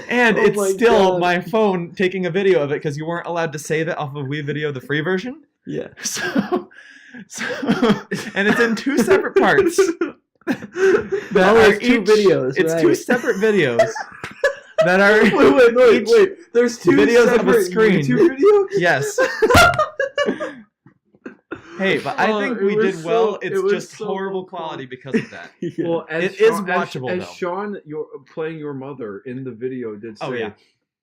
And Oh it's my still God. my phone taking a video of it because you weren't allowed to save it off of Wii Video, the free version. Yeah. So and it's in two separate parts. That Oh, are it's two each- videos, It's right. two separate videos that are wait. There's two videos of a separate screen. YouTube videos? Yes. Hey, but I Oh, think it we was did so- well. it It's was just so horrible well quality because of that. Yeah. Well, It is watchable, as though. Sean, you're playing your mother in the video did say, Oh, yeah.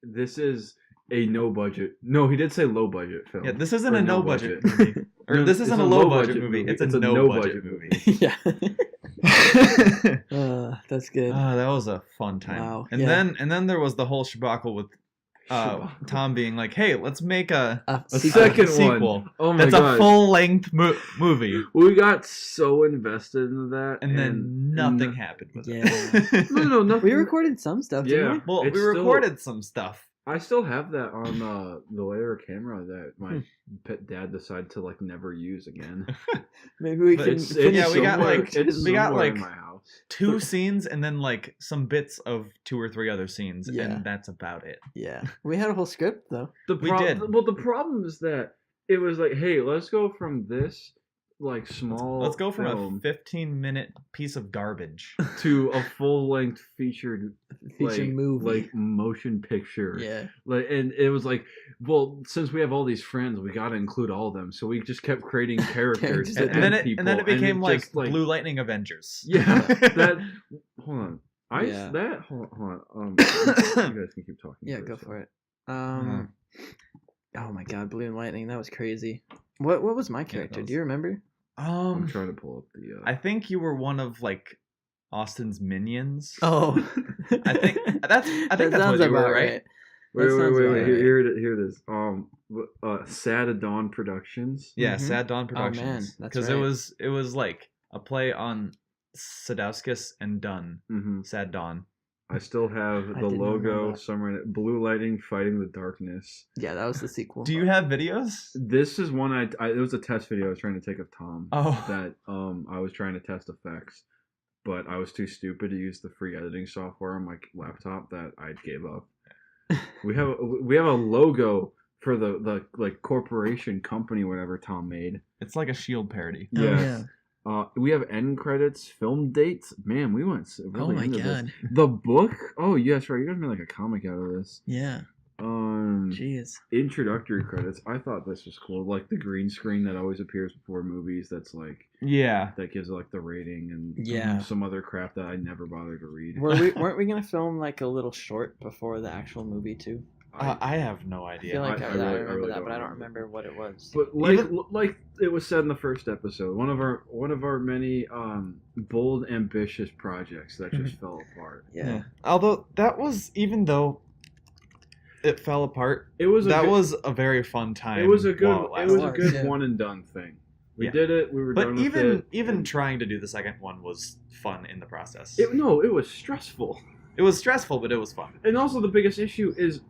this is a no budget. No, he did say low budget film. Yeah, this isn't Or a no no budget budget. movie. Or No, this it's isn't a a low low-budget budget movie. movie. It's a no budget movie. Yeah. That's good. That was a fun time. Wow, And yeah. then there was the whole shabacle with Tom being like, "Hey, let's make a A sequel. second sequel. one. Oh my That's god. a full-length movie." We got so invested into that, And then nothing happened with Yeah. it. No, nothing. We recorded some stuff, didn't Yeah. we? Well, It's we still- recorded some stuff. I still have that on the layer camera that my pet dad decided to like never use again. Maybe we But can. It's finish yeah, we got, somewhere- like- it's we got, somewhere like, in my house. 2 scenes and then like some bits of 2 or 3 other scenes, Yeah. and that's about it. Yeah, we had a whole script though. We did. Well, the problem is that it was like, hey, let's go from this like small. Let's go from film a 15-minute piece of garbage. to a full length featured Feature like, movie. like motion picture. Yeah. Like, and it was like, well, since we have all these friends, we got to include all of them. So we just kept creating characters Characters and, and people, and then it became like just, Blue Lightning Avengers. Yeah, that. Hold on. Yeah. Hold on. You guys can keep talking. Yeah, go for it. Oh my God, Blue and Lightning, that was crazy. What was my character? Do you remember? I'm trying to pull up the. I think you were one of like Austin's minions. Oh, I think that's that what sounds you were, about right? Wait, That sounds wait. about right. Here it is. Sad Dawn Productions. Yeah, Mhm. Sad Dawn Oh, Productions. man, that's Because right. it was like a play on Sadowskis and Dunn. Mm-hmm. Sad Dawn. I still have I the did not know logo that. somewhere. In it. Blue Lightning fighting the darkness. Yeah, that was the sequel. Do you have videos? This is one it was a test video I was trying to take of Tom. Oh. That I was trying to test effects, but I was too stupid to use the free editing software on my laptop that I gave up. we have a logo for the like corporation company whatever Tom made. It's like a Shield parody. Oh, Yes. yeah. We have end credits, film dates. Man, we went really Oh my into this. God. The book. Oh yes, right. You guys made like a comic out of this. Yeah. Jeez. Introductory credits. I thought this was cool. Like the green screen that always appears before movies. That's like Yeah. that gives like the rating and Yeah. some other crap that I never bothered to read. Weren't we gonna film like a little short before the actual movie too? I have no I idea. feel like I I, really- I remember really that, don't but I don't remember. remember what it was. But like it was said in the first episode, one of our many bold, ambitious projects that just fell apart. Yeah. Although that was, even though it fell apart, It was was a very fun time. it was a good while it was a lasted. good yeah. one and done thing. We Yeah. did it. We were done But with it. even trying to do the second one was fun in the process. It was stressful. It was stressful, but it was fun. And also the biggest issue is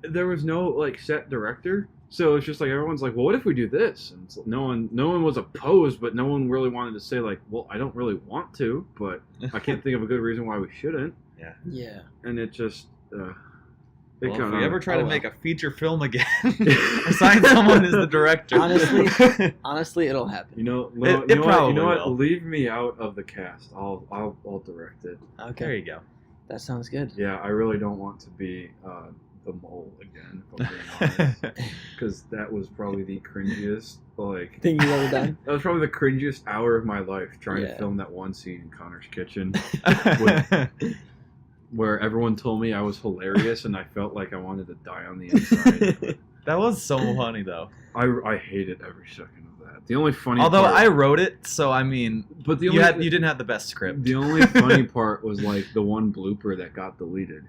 there was no like set director. So it's just like everyone's like, well, what if we do this? And it's, no one was opposed, but no one really wanted to say like, well, I don't really want to, but I can't think of a good reason why we shouldn't. Yeah. And it just, Well, if we ever try to make a feature film again, assign someone as the director. Honestly, it'll happen. You know, It probably you know what? will. Leave me out of the cast. I'll direct it. Okay. There you go. That sounds good. Yeah, I really don't want to be the mole again, if I'm being honest, because that was probably the cringiest Thing you've ever done? That was probably the cringiest hour of my life trying to Yeah. film that one scene in Connor's kitchen where everyone told me I was hilarious and I felt like I wanted to die on the inside. That was so funny though. I hated every second of that. The only funny Although part, I wrote it, so I mean, but the you only didn't have the best script. the only funny part was like the one blooper that got deleted.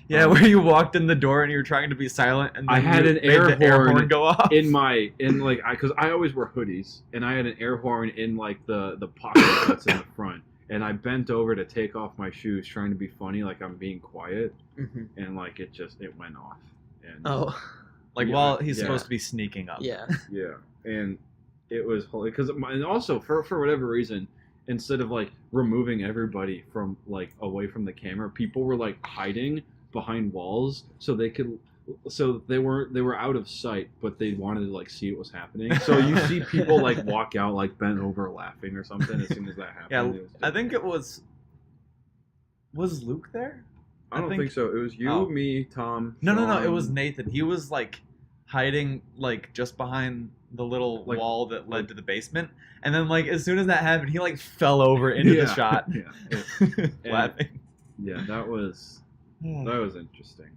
Yeah, where you walked in the door and you were trying to be silent, and then I had you an made air the horn go off. because I always wear hoodies, and I had an air horn in like the pocket that's in the front, and I bent over to take off my shoes, trying to be funny, like I'm being quiet, and like it went off. And Oh. Like yeah, while he's yeah. supposed to be sneaking up. Yeah. yeah, and it was because and also for whatever reason, instead of like removing everybody from like away from the camera, people were like hiding behind walls so they were out of sight, but they wanted to like see what was happening. So you see people like walk out like bent over laughing or something as soon as that happened. Yeah, It was I think it was Luke there? I don't think so. It was you, me, Tom. No, Sean. it was Nathan. He was like hiding like just behind the little Like- wall that led to the basement, and then like as soon as that happened, he like fell over into the shot, Yeah, laughing. yeah, that was interesting.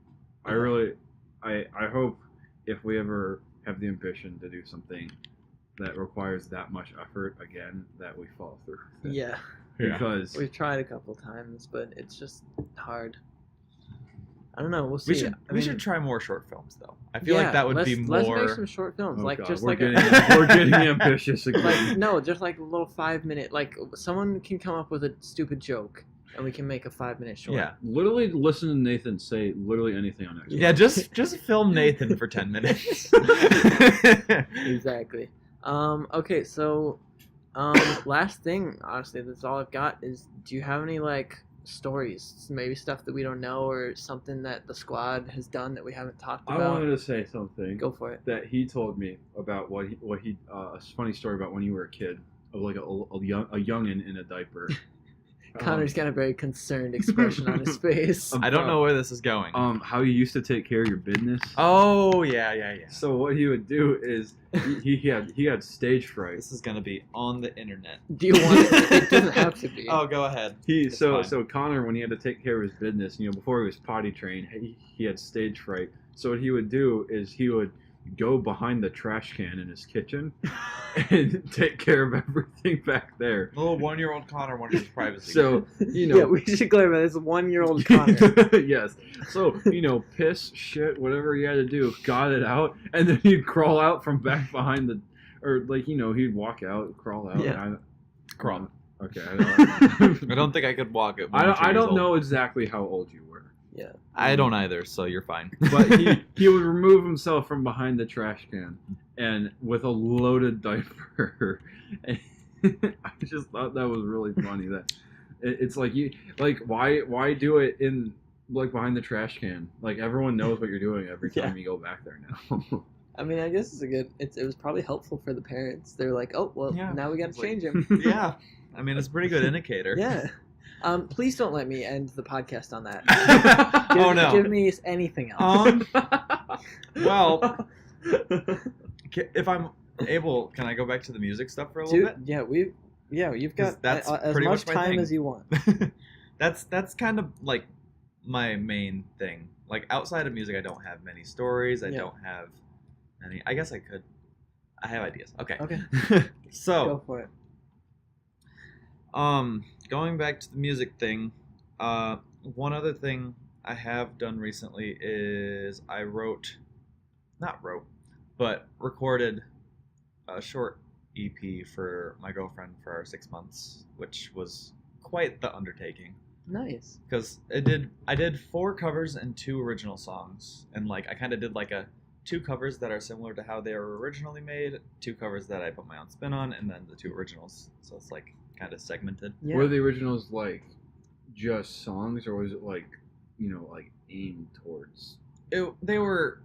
I hope if we ever have the ambition to do something that requires that much effort again, that we follow through with it. Yeah. Because We've tried a couple times, but it's just hard. I don't know. We'll see. We should try more short films though. I feel like that would be more. Let's make some short films, Oh like God, just we're like we're getting ambitious again. like no, just like a little 5-minute. Like someone can come up with a stupid joke, and we can make a 5-minute short. Yeah. Literally listen to Nathan say literally anything on Xbox. Yeah, just film Nathan for 10 minutes. Exactly. Okay, so last thing, honestly, that's all I've got is, do you have any like stories, maybe stuff that we don't know, or something that the squad has done that we haven't talked I about? wanted to say something Go for it. that he told me about what he a funny story about when you were a kid, of like a youngin in a diaper. Connor's got a very concerned expression on his face. I don't know where this is going. How you used to take care of your business. Oh yeah. So what he would do is he had stage fright. This is gonna be on the internet. Do you want it? It doesn't have to be. Oh, go ahead. It's So fine. Connor, when he had to take care of his business, before he was potty trained, he had stage fright. So what he would do is he would go behind the trash can in his kitchen and take care of everything back there. Little 1-year-old Connor wanted his privacy. So Yeah, we should clarify this. 1-year-old Connor. Yes. So, piss, shit, whatever he had to do, got it out, and then he'd crawl out from back behind he'd walk out, crawl out. Yeah. Crawl. Okay. I don't think I could walk it. I don't know exactly how old you were. Yeah. I don't either, so you're fine. But he would remove himself from behind the trash can and with a loaded diaper. And I just thought that was really funny. That it's like why do it in like behind the trash can? Like everyone knows what you're doing every time you go back there now. I mean, I guess it's a good. It was probably helpful for the parents. They're like, oh well, Yeah. now we got It's to like- change him. Yeah, I mean it's a pretty good indicator. Yeah. Please don't let me end the podcast on that. Oh no. Give me anything else. Well, if I'm able, can I go back to the music stuff for a little Dude, you've got That's as pretty much much my time thing. as you want. bit? That's kind of like my main thing. Like outside of music, I don't have many stories. I Yeah. don't have any. I guess I could. I have ideas. Okay. Okay, So. go for it. Going back to the music thing, one other thing I have done recently is I recorded a short EP for my girlfriend for our 6 months, which was quite the undertaking. Nice. Because I did 4 covers and 2 original songs, and like I kind of did like a 2 covers that are similar to how they were originally made, 2 covers that I put my own spin on, and then the 2 originals. So it's like kind of segmented. Yeah. Were the originals like just songs, or was it like, like aimed towards? They were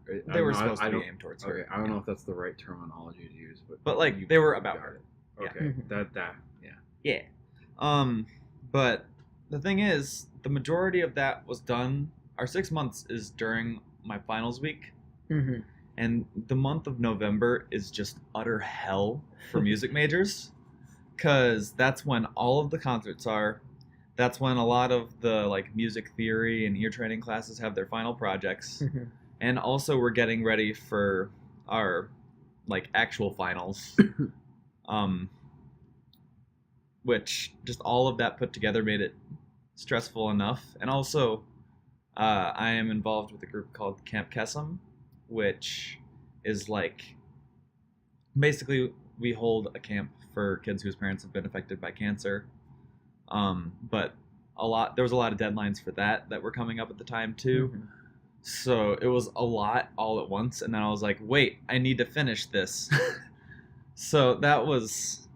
supposed to be don't- aimed towards Okay, her. I don't know if that's the right terminology to use, But like they were about her. it. Okay, Yeah. that yeah. Yeah. But the thing is, the majority of that was done. Our 6 months is during my finals week, Mm-hmm. and the month of November is just utter hell for music majors, because that's when all of the concerts are. That's when a lot of the like music theory and ear training classes have their final projects, Mm-hmm. and also we're getting ready for our like actual finals. Which just all of that put together made it stressful enough. And also, I am involved with a group called Camp Kesem, which is like basically we hold a camp for kids whose parents have been affected by cancer. But there was a lot of deadlines for that were coming up at the time too. Mm-hmm. So it was a lot all at once, and then I was like, wait, I need to finish this. So that was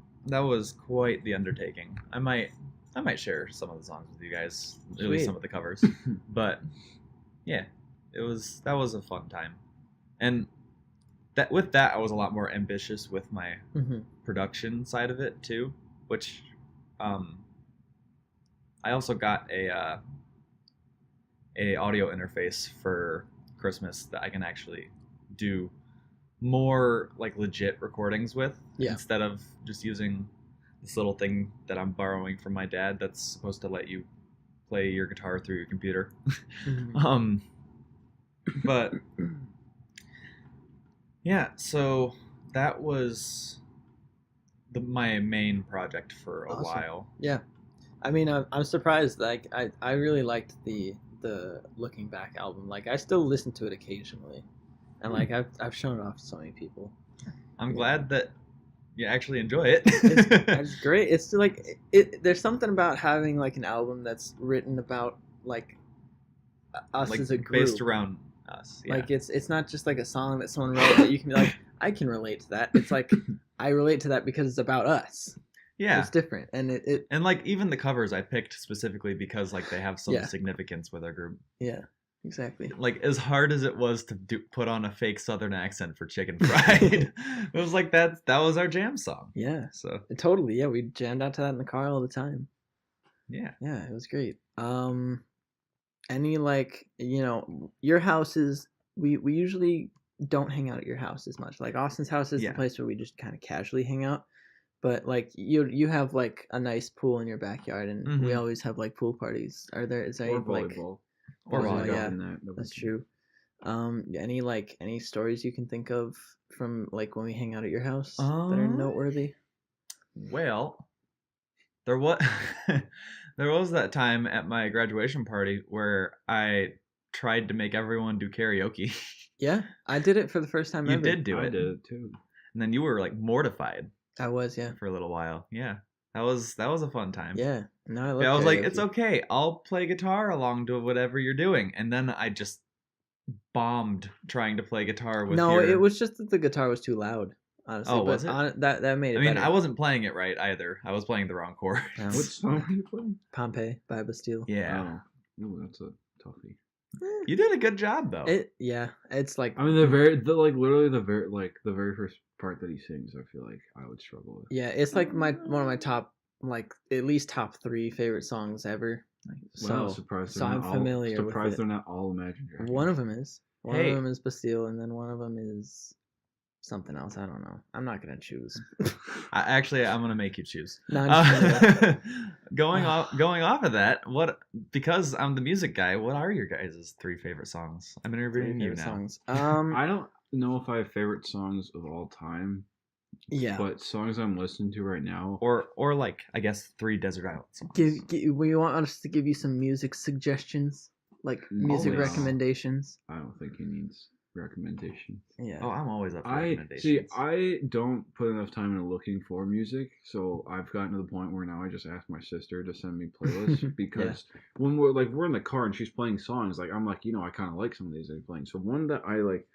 quite the undertaking. I might share some of the songs with you guys, at least some of the covers. But yeah, that was a fun time. And with that I was a lot more ambitious with my Mm-hmm. production side of it too, which I also got a audio interface for Christmas that I can actually do more like legit recordings with, instead of just using this little thing that I'm borrowing from my dad that's supposed to let you play your guitar through your computer. Mm-hmm. But yeah, so that was my main project for a Awesome. while. Yeah, I mean, I'm surprised. Like, I really liked the Looking Back album. Like, I still listen to it occasionally, and like I've shown it off to so many people. I'm glad that you actually enjoy it. It's great. It's like there's something about having like an album that's written about like us like as a group, based around us. Yeah. Like it's not just like a song that someone wrote that you can be like, I can relate to that. It's like I relate to that because it's about us. Yeah. It's different, and it and like even the covers I picked specifically because like they have some significance with our group. Yeah, exactly. Like as hard as it was to put on a fake Southern accent for Chicken Fried, it was like that was our jam song. Yeah. So totally. Yeah, we jammed out to that in the car all the time. Yeah. Yeah, it was great. Any like your houses? We usually don't hang out at your house as much. Like Austin's house is the place where we just kind of casually hang out. But like you have like a nice pool in your backyard, and we always have like pool parties. Is there or any, volleyball? Or volleyball? Yeah, that's true. Any stories you can think of from like when we hang out at your house that are noteworthy? Well, there was there was that time at my graduation party where I tried to make everyone do karaoke. Yeah, I did it for the first time ever. You did do it. I did it too. And then you were like mortified. I was, yeah. For a little while. Yeah. That was a fun time. Yeah. No, I love I was karaoke. like, it's okay. I'll play guitar along to whatever you're doing. And then I just bombed trying to play guitar with it was just that the guitar was too loud, honestly. Oh, was it? That made it I mean, better. I wasn't playing it right either. I was playing the wrong chords. What song were you playing? Pompeii by Bastille. Yeah. Oh, that's a toughie. You did a good job though. It's like I mean the very first part that he sings, I feel like I would struggle with. Yeah, it's like one of my top, like at least top 3 favorite songs ever. Wow, surprised I'm familiar with it. Surprised they're not all Imagine Dragons. One of them is. One of them is Bastille, and then one of them is something else. I don't know. I'm not gonna choose. I'm gonna make you choose. No, I'm going off of that, because I'm the music guy, what are your guys' 3 favorite songs? I'm interviewing you now. Songs. I don't know if I have favorite songs of all time. Yeah. But songs I'm listening to right now, or like I guess 3 Desert Island songs. We want us to give you some music suggestions, like music recommendations. I don't think he needs recommendations. Yeah. Oh, I'm always up for recommendations. I don't put enough time into looking for music, so I've gotten to the point where now I just ask my sister to send me playlists because when we're in the car and she's playing songs, like I'm like, I kind of like some of these that I'm playing. So one that I like,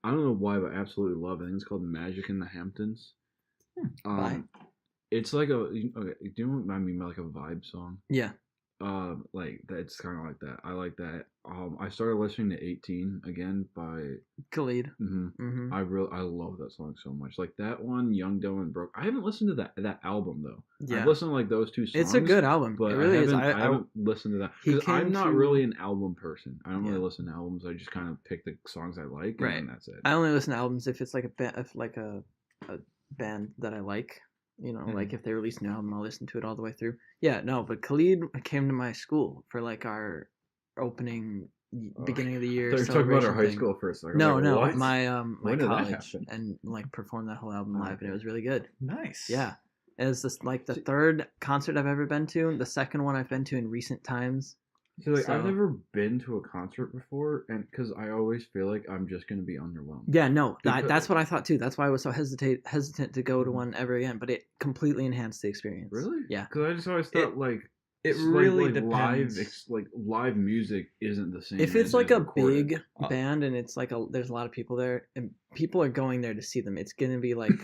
I don't know why, but I absolutely love it. I think it's called Magic in the Hamptons. Bye. It's like a okay. Do you know what I mean by like a vibe song? Yeah. Like that. It's kind of like that. I like that. I started listening to 18 again by. Khalid. I love that song so much. Like that one, Young, Dumb, and Broke. I haven't listened to that album though. Yeah. I've listened to like those two songs. It's a good album. But it really is. I haven't listened to that because I'm not to... really an album person. I don't really listen to albums. I just kind of pick the songs I like, and that's it. I only listen to albums if it's like a band that I like. You know, like if they release a new album, I'll listen to it all the way through. Yeah, no, but Khalid came to my school for like our opening beginning of the year. They're talking about our high school for a second. No, like, no, what? my college, and like performed that whole album live, and it was really good. Nice. Yeah, it was this like the third concert I've ever been to. The second one I've been to in recent times. So like I've never been to a concert before, and because I always feel like I'm just gonna be underwhelmed. Yeah, no, that's what I thought too. That's why I was so hesitant to go to one ever again. But it completely enhanced the experience. Really? Yeah. Because I just always thought it really depends. Live music isn't the same. If it's like a big band and it's like there's a lot of people there and people are going there to see them, it's gonna be like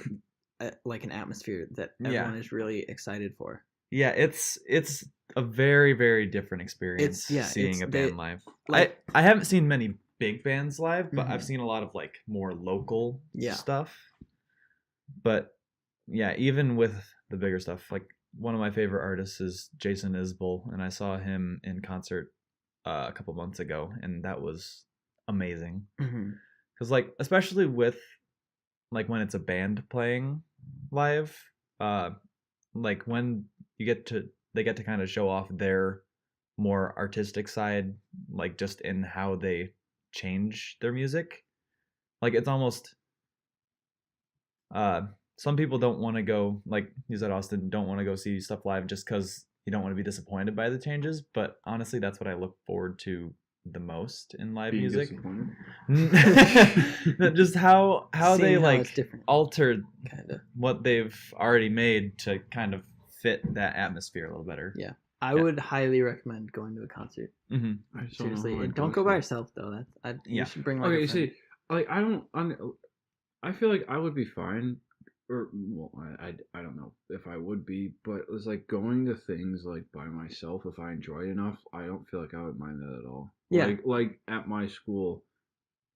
like an atmosphere that everyone is really excited for. Yeah, it's a very, very different experience seeing a band live. Like, I haven't seen many big bands live, but I've seen a lot of like more local stuff. But yeah, even with the bigger stuff, like one of my favorite artists is Jason Isbell, and I saw him in concert a couple months ago, and that was amazing. Because like, especially with like when it's a band playing live, like when they get to kind of show off their more artistic side, like just in how they change their music. Like it's almost some people don't want to go, like you said, Austin, don't want to go see stuff live just because you don't want to be disappointed by the changes. But honestly, that's what I look forward to the most in live music. Just how they like altered what they've already made to kind of fit that atmosphere a little better. Yeah, I would highly recommend going to a concert. Seriously, don't go by yourself though. You should bring like. Okay, see, like I feel like I would be fine, or well, I don't know if I would be, but it's like going to things like by myself. If I enjoy it enough, I don't feel like I would mind that at all. Yeah, like at my school,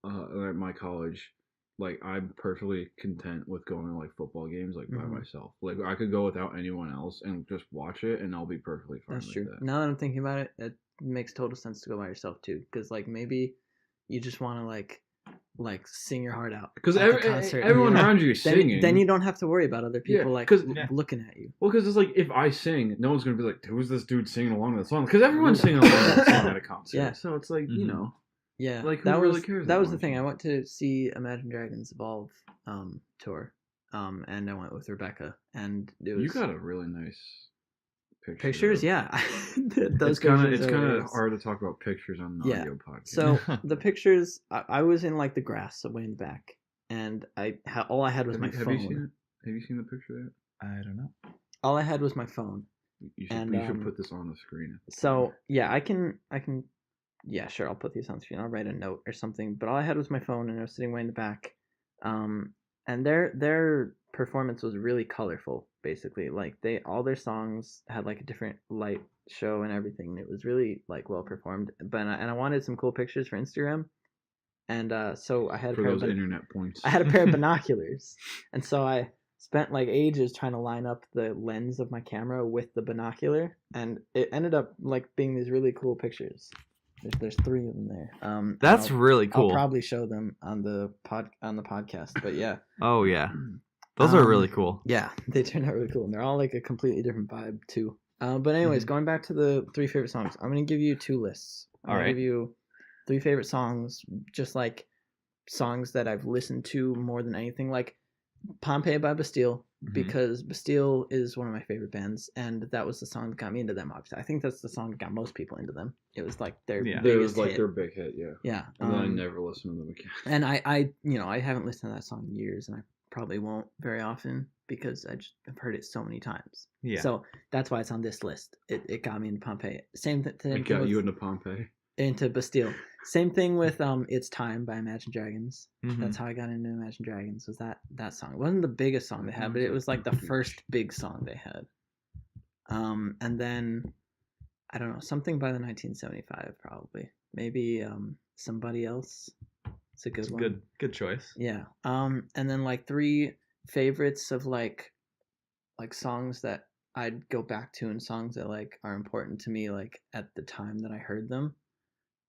or at my college. Like I'm perfectly content with going to like football games like by myself. Like I could go without anyone else and just watch it, and I'll be perfectly fine. That's true. Now that I'm thinking about it, it makes total sense to go by yourself too, because like maybe you just want to like sing your heart out because everyone around you is singing. Then you don't have to worry about other people looking at you. Well, because it's like if I sing, no one's gonna be like, "Who's this dude singing along to the song?" Because everyone's singing along to the song at a concert. Yeah. So it's like you know. Yeah, like who really cares? That was the thing. I went to see Imagine Dragons Evolve tour, and I went with Rebecca, and it was. You got a really nice picture. Pictures, yeah. It's kind of hard to talk about pictures on the audio podcast. So the pictures, I was in like the grass way in the back, and all I had was my phone. Have you seen the picture yet? I don't know. All I had was my phone. You should put this on the screen. So yeah, I can. Yeah, sure. I'll put these on the screen. I'll write a note or something. But all I had was my phone, and I was sitting way in the back. And their performance was really colorful. Basically, like all their songs had like a different light show and everything. It was really like well performed. But I wanted some cool pictures for Instagram, and so I had those internet points. I had a pair of binoculars, and so I spent like ages trying to line up the lens of my camera with the binocular, and it ended up like being these really cool pictures. There's 3 of them there. That's really cool. I'll probably show them on the podcast, but yeah. Oh yeah, those are really cool. Yeah, they turned out really cool, and they're all like a completely different vibe too. But anyways, going back to the 3 favorite songs, I'm gonna give you 2 lists. I'm gonna give you 3 favorite songs, just like songs that I've listened to more than anything, like Pompeii by Bastille, because Bastille is one of my favorite bands, and that was the song that got me into them. Obviously, I think that's the song that got most people into them. It was like their biggest it was like hit. Their big hit, yeah. Yeah, and then I never listened to them again. And I haven't listened to that song in years, and I probably won't very often because I've heard it so many times. Yeah. So that's why it's on this list. It got me into Pompeii. Same thing. It got you into Pompeii. into Bastille. Same thing with It's Time by Imagine Dragons. Mhm. That's how I got into Imagine Dragons. Was that song? It wasn't the biggest song they had, but it was like the first big song they had. And then I don't know, something by the 1975 probably. Maybe Somebody Else. It's a good one. Good choice. Yeah. And then like 3 favorites of like songs that I'd go back to and songs that like are important to me like at the time that I heard them.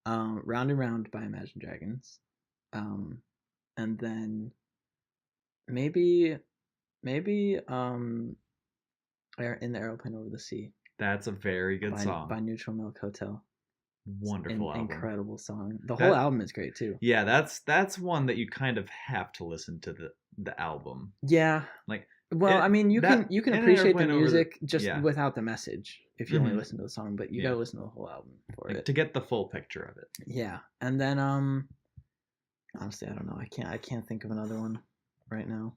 Round and Round by Imagine Dragons. And then maybe In the Aeroplane Over the Sea. That's a very good song. By Neutral Milk Hotel. Wonderful album. Incredible song. The whole album is great too. Yeah, that's one that you kind of have to listen to the album. Yeah. Like, well, I mean, you can appreciate the music just without the message if you only listen to the song, but you gotta listen to the whole album for it to get the full picture of it. Yeah, and then honestly, I don't know. I can't think of another one right now.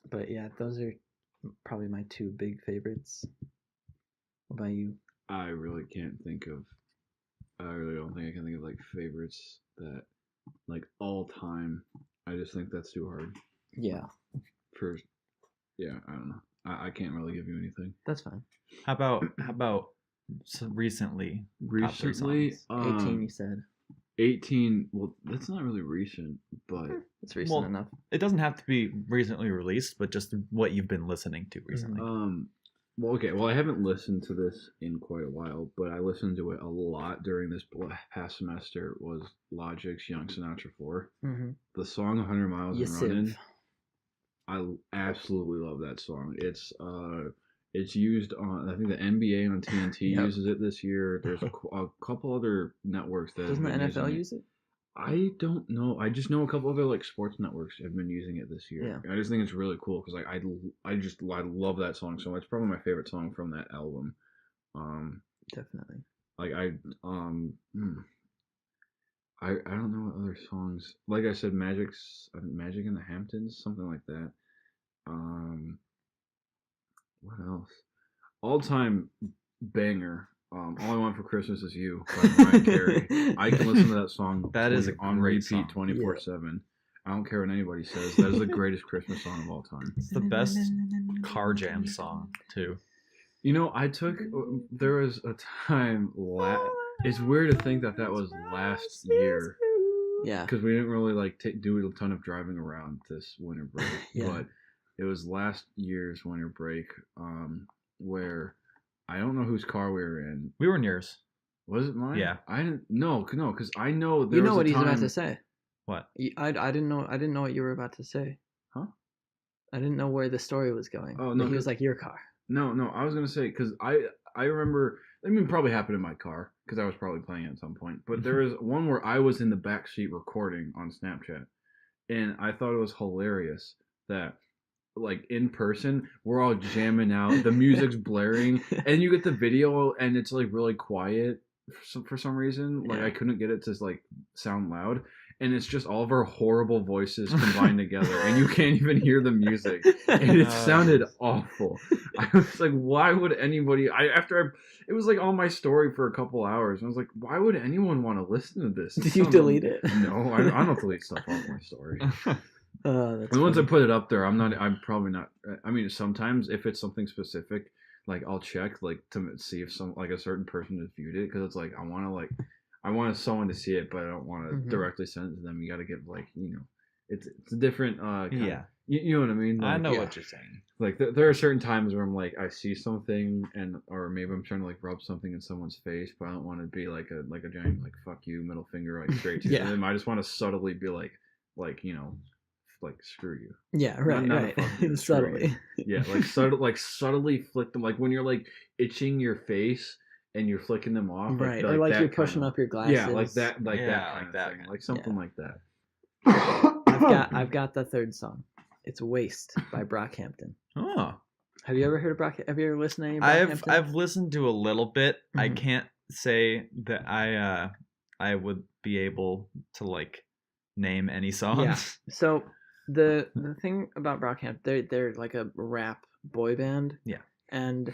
But yeah, those are probably my 2 big favorites. What about you? I really can't think of. I really don't think I can think of like favorites that like all time. I just think that's too hard. Yeah. Yeah, I don't know. I can't really give you anything. That's fine. How about recently? Recently, 18. You said 18. Well, that's not really recent, but it's recent enough. It doesn't have to be recently released, but just what you've been listening to recently. Well, okay. Well, I haven't listened to this in quite a while, but I listened to it a lot during this past semester. Was Logic's Young Sinatra 4. Mm-hmm. The song 100 Miles and Running. I absolutely love that song. It's used on, I think the NBA on TNT uses it this year. There's a couple other networks that doesn't the NFL use it? I don't know. I just know a couple other like sports networks have been using it this year. Yeah. I just think it's really cool because like I love that song so much. It's probably my favorite song from that album. Definitely. Like I don't know what other songs. Like I said, Magic in the Hamptons, something like that. What else? All time banger. All I Want for Christmas Is You by Mariah Carey. I can listen to that song. That is on repeat 24/7. I don't care what anybody says. That is the greatest Christmas song of all time. It's the best car jam song too. You know, there was a time. It's weird to think that was last year. Yeah. Because we didn't really do a ton of driving around this winter break. Yeah. But it was last year's winter break, where I don't know whose car we were in. We were in yours. Was it mine? Yeah. I didn't. No, because I know there. You know was what a he's time... about to say. What? I didn't know. I didn't know what you were about to say. Huh? I didn't know where the story was going. Oh no! He was like your car. No. I was gonna say because I remember. I mean, probably happened in my car because I was probably playing it at some point. But there was one where I was in the back seat recording on Snapchat, and I thought it was hilarious that, like, in person, we're all jamming out, the music's blaring, and you get the video, and it's like really quiet for some reason. Like, I couldn't get it to like sound loud, and it's just all of our horrible voices combined together, and you can't even hear the music, and it sounded awful. I was like, why would anybody? It was like on my story for a couple hours. And I was like, why would anyone want to listen to this? Did you delete it? No, I don't delete stuff off my story. That's and once I put it up there, I'm probably not. I mean, sometimes if it's something specific, like I'll check like to see if a certain person has viewed it because it's like I want someone to see it, but I don't want to directly send it to them. You got to give it's a different you know what I mean? Like, I know what you're saying. Like there are certain times where I'm like I see something or maybe I'm trying to like rub something in someone's face, but I don't want to be like a giant like fuck you middle finger like straight to them. I just want to subtly be like screw you. Yeah, right, not right. Subtly. Yeah, subtly flick them, like when you're like itching your face and you're flicking them off, right? Or like you're pushing up your glasses. Yeah, like that, like that thing, like something like that. I've got the third song. It's "Waste" by Brockhampton. Oh, have you ever heard of Brock? Have you ever listened to any Brockhampton? I've listened to a little bit. Mm-hmm. I can't say that I would be able to like name any songs. Yeah. So the thing about Brockhampton, they're like a rap boy band. Yeah. And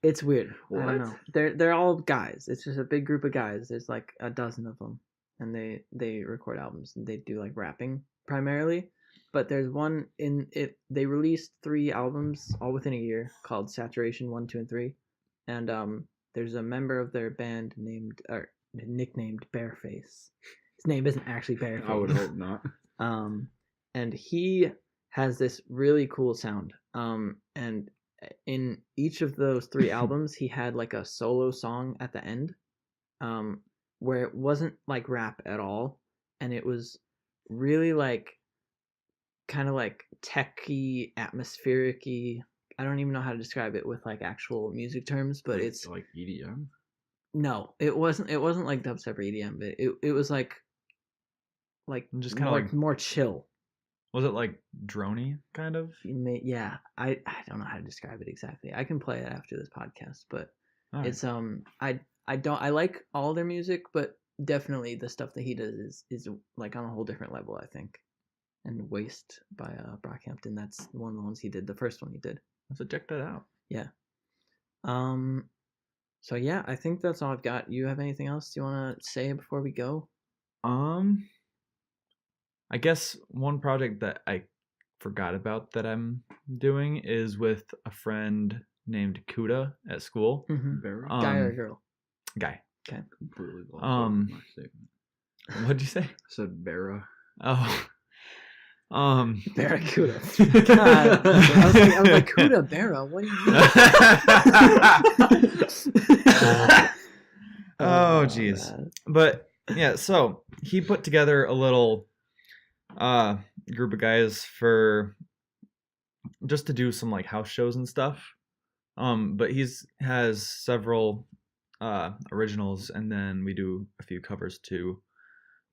It's weird. I What? don't know. They're all guys. It's just a big group of guys. There's like a dozen of them, and they record albums and they do like rapping primarily. But there's one in it. They released 3 albums all within a year called Saturation 1, 2, and 3, and there's a member of their band named or nicknamed Bareface. His name isn't actually Bareface. I would hope not. And he has this really cool sound. And in each of those 3 albums, he had like a solo song at the end, where it wasn't like rap at all, and it was really like kind of like techy, atmospheric-y. I don't even know how to describe it with like actual music terms, but it's like EDM. no, it wasn't. It wasn't like dubstep or EDM, but it was like Just kind of like, more chill. was it like droney kind of? Yeah, I don't know how to describe it exactly. I can play it after this podcast, but Alright. it's I like all their music, but definitely the stuff that he does is like on a whole different level, I think. And Waste by Brockhampton, that's one of the ones he did, the first one he did. Let's check that out. Yeah. So yeah, I think that's all I've got. You have anything else you want to say before we go? I guess one project that I forgot about that I'm doing is with a friend named Kuda at school. Very Guy or girl? Guy. Okay. completely lost Um, my statement. What'd you say? I said Vera. Oh. Barracuda. God. I was like, Kuda, Barra, what do you mean? Oh, jeez. Man. But yeah, so he put together a little group of guys for just to do some like house shows and stuff. But has several originals, and then we do a few covers too.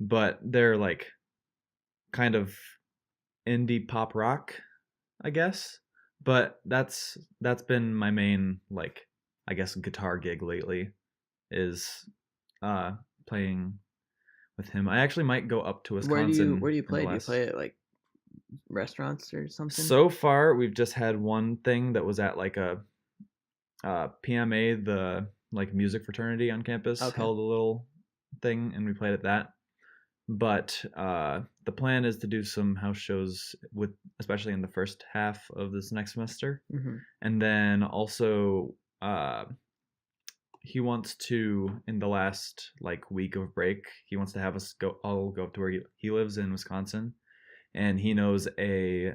But they're like kind of indie pop rock, I guess. But that's been my main, like, I guess, guitar gig lately, is playing with him. I actually might go up to Wisconsin. Where do you play? Do you play at like restaurants or something? So far, we've just had one thing that was at like a PMA, the like music fraternity on campus, held a little thing, and we played at that. But the plan is to do some house shows with, especially in the first half of this next semester, and then also he wants to, in the last like week of break, he wants to have us all go up to where he lives in Wisconsin, and he knows a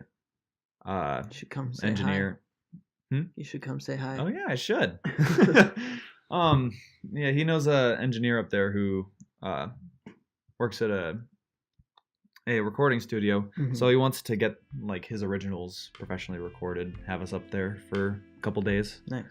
should come say engineer. Hi. You should come say hi. Oh yeah, I should. Yeah, he knows a engineer up there who works at a recording studio. So he wants to get like his originals professionally recorded, have us up there for a couple days. Nice.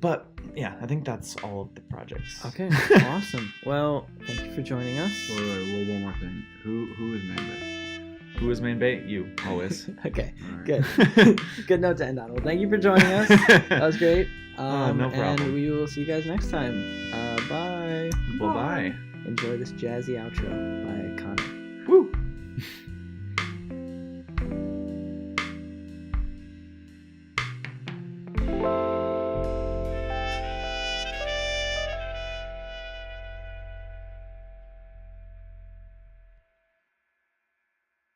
But yeah, I think that's all of the projects. Okay, awesome. Well, thank you for joining us. Wait, one more thing. Who is main bait? Who is main bait? You, always. Okay, All right. good. Good note to end on. Well, thank you for joining us. That was great. No problem. And we will see you guys next time. Bye. Bye-bye. Enjoy this jazzy outro by Conor.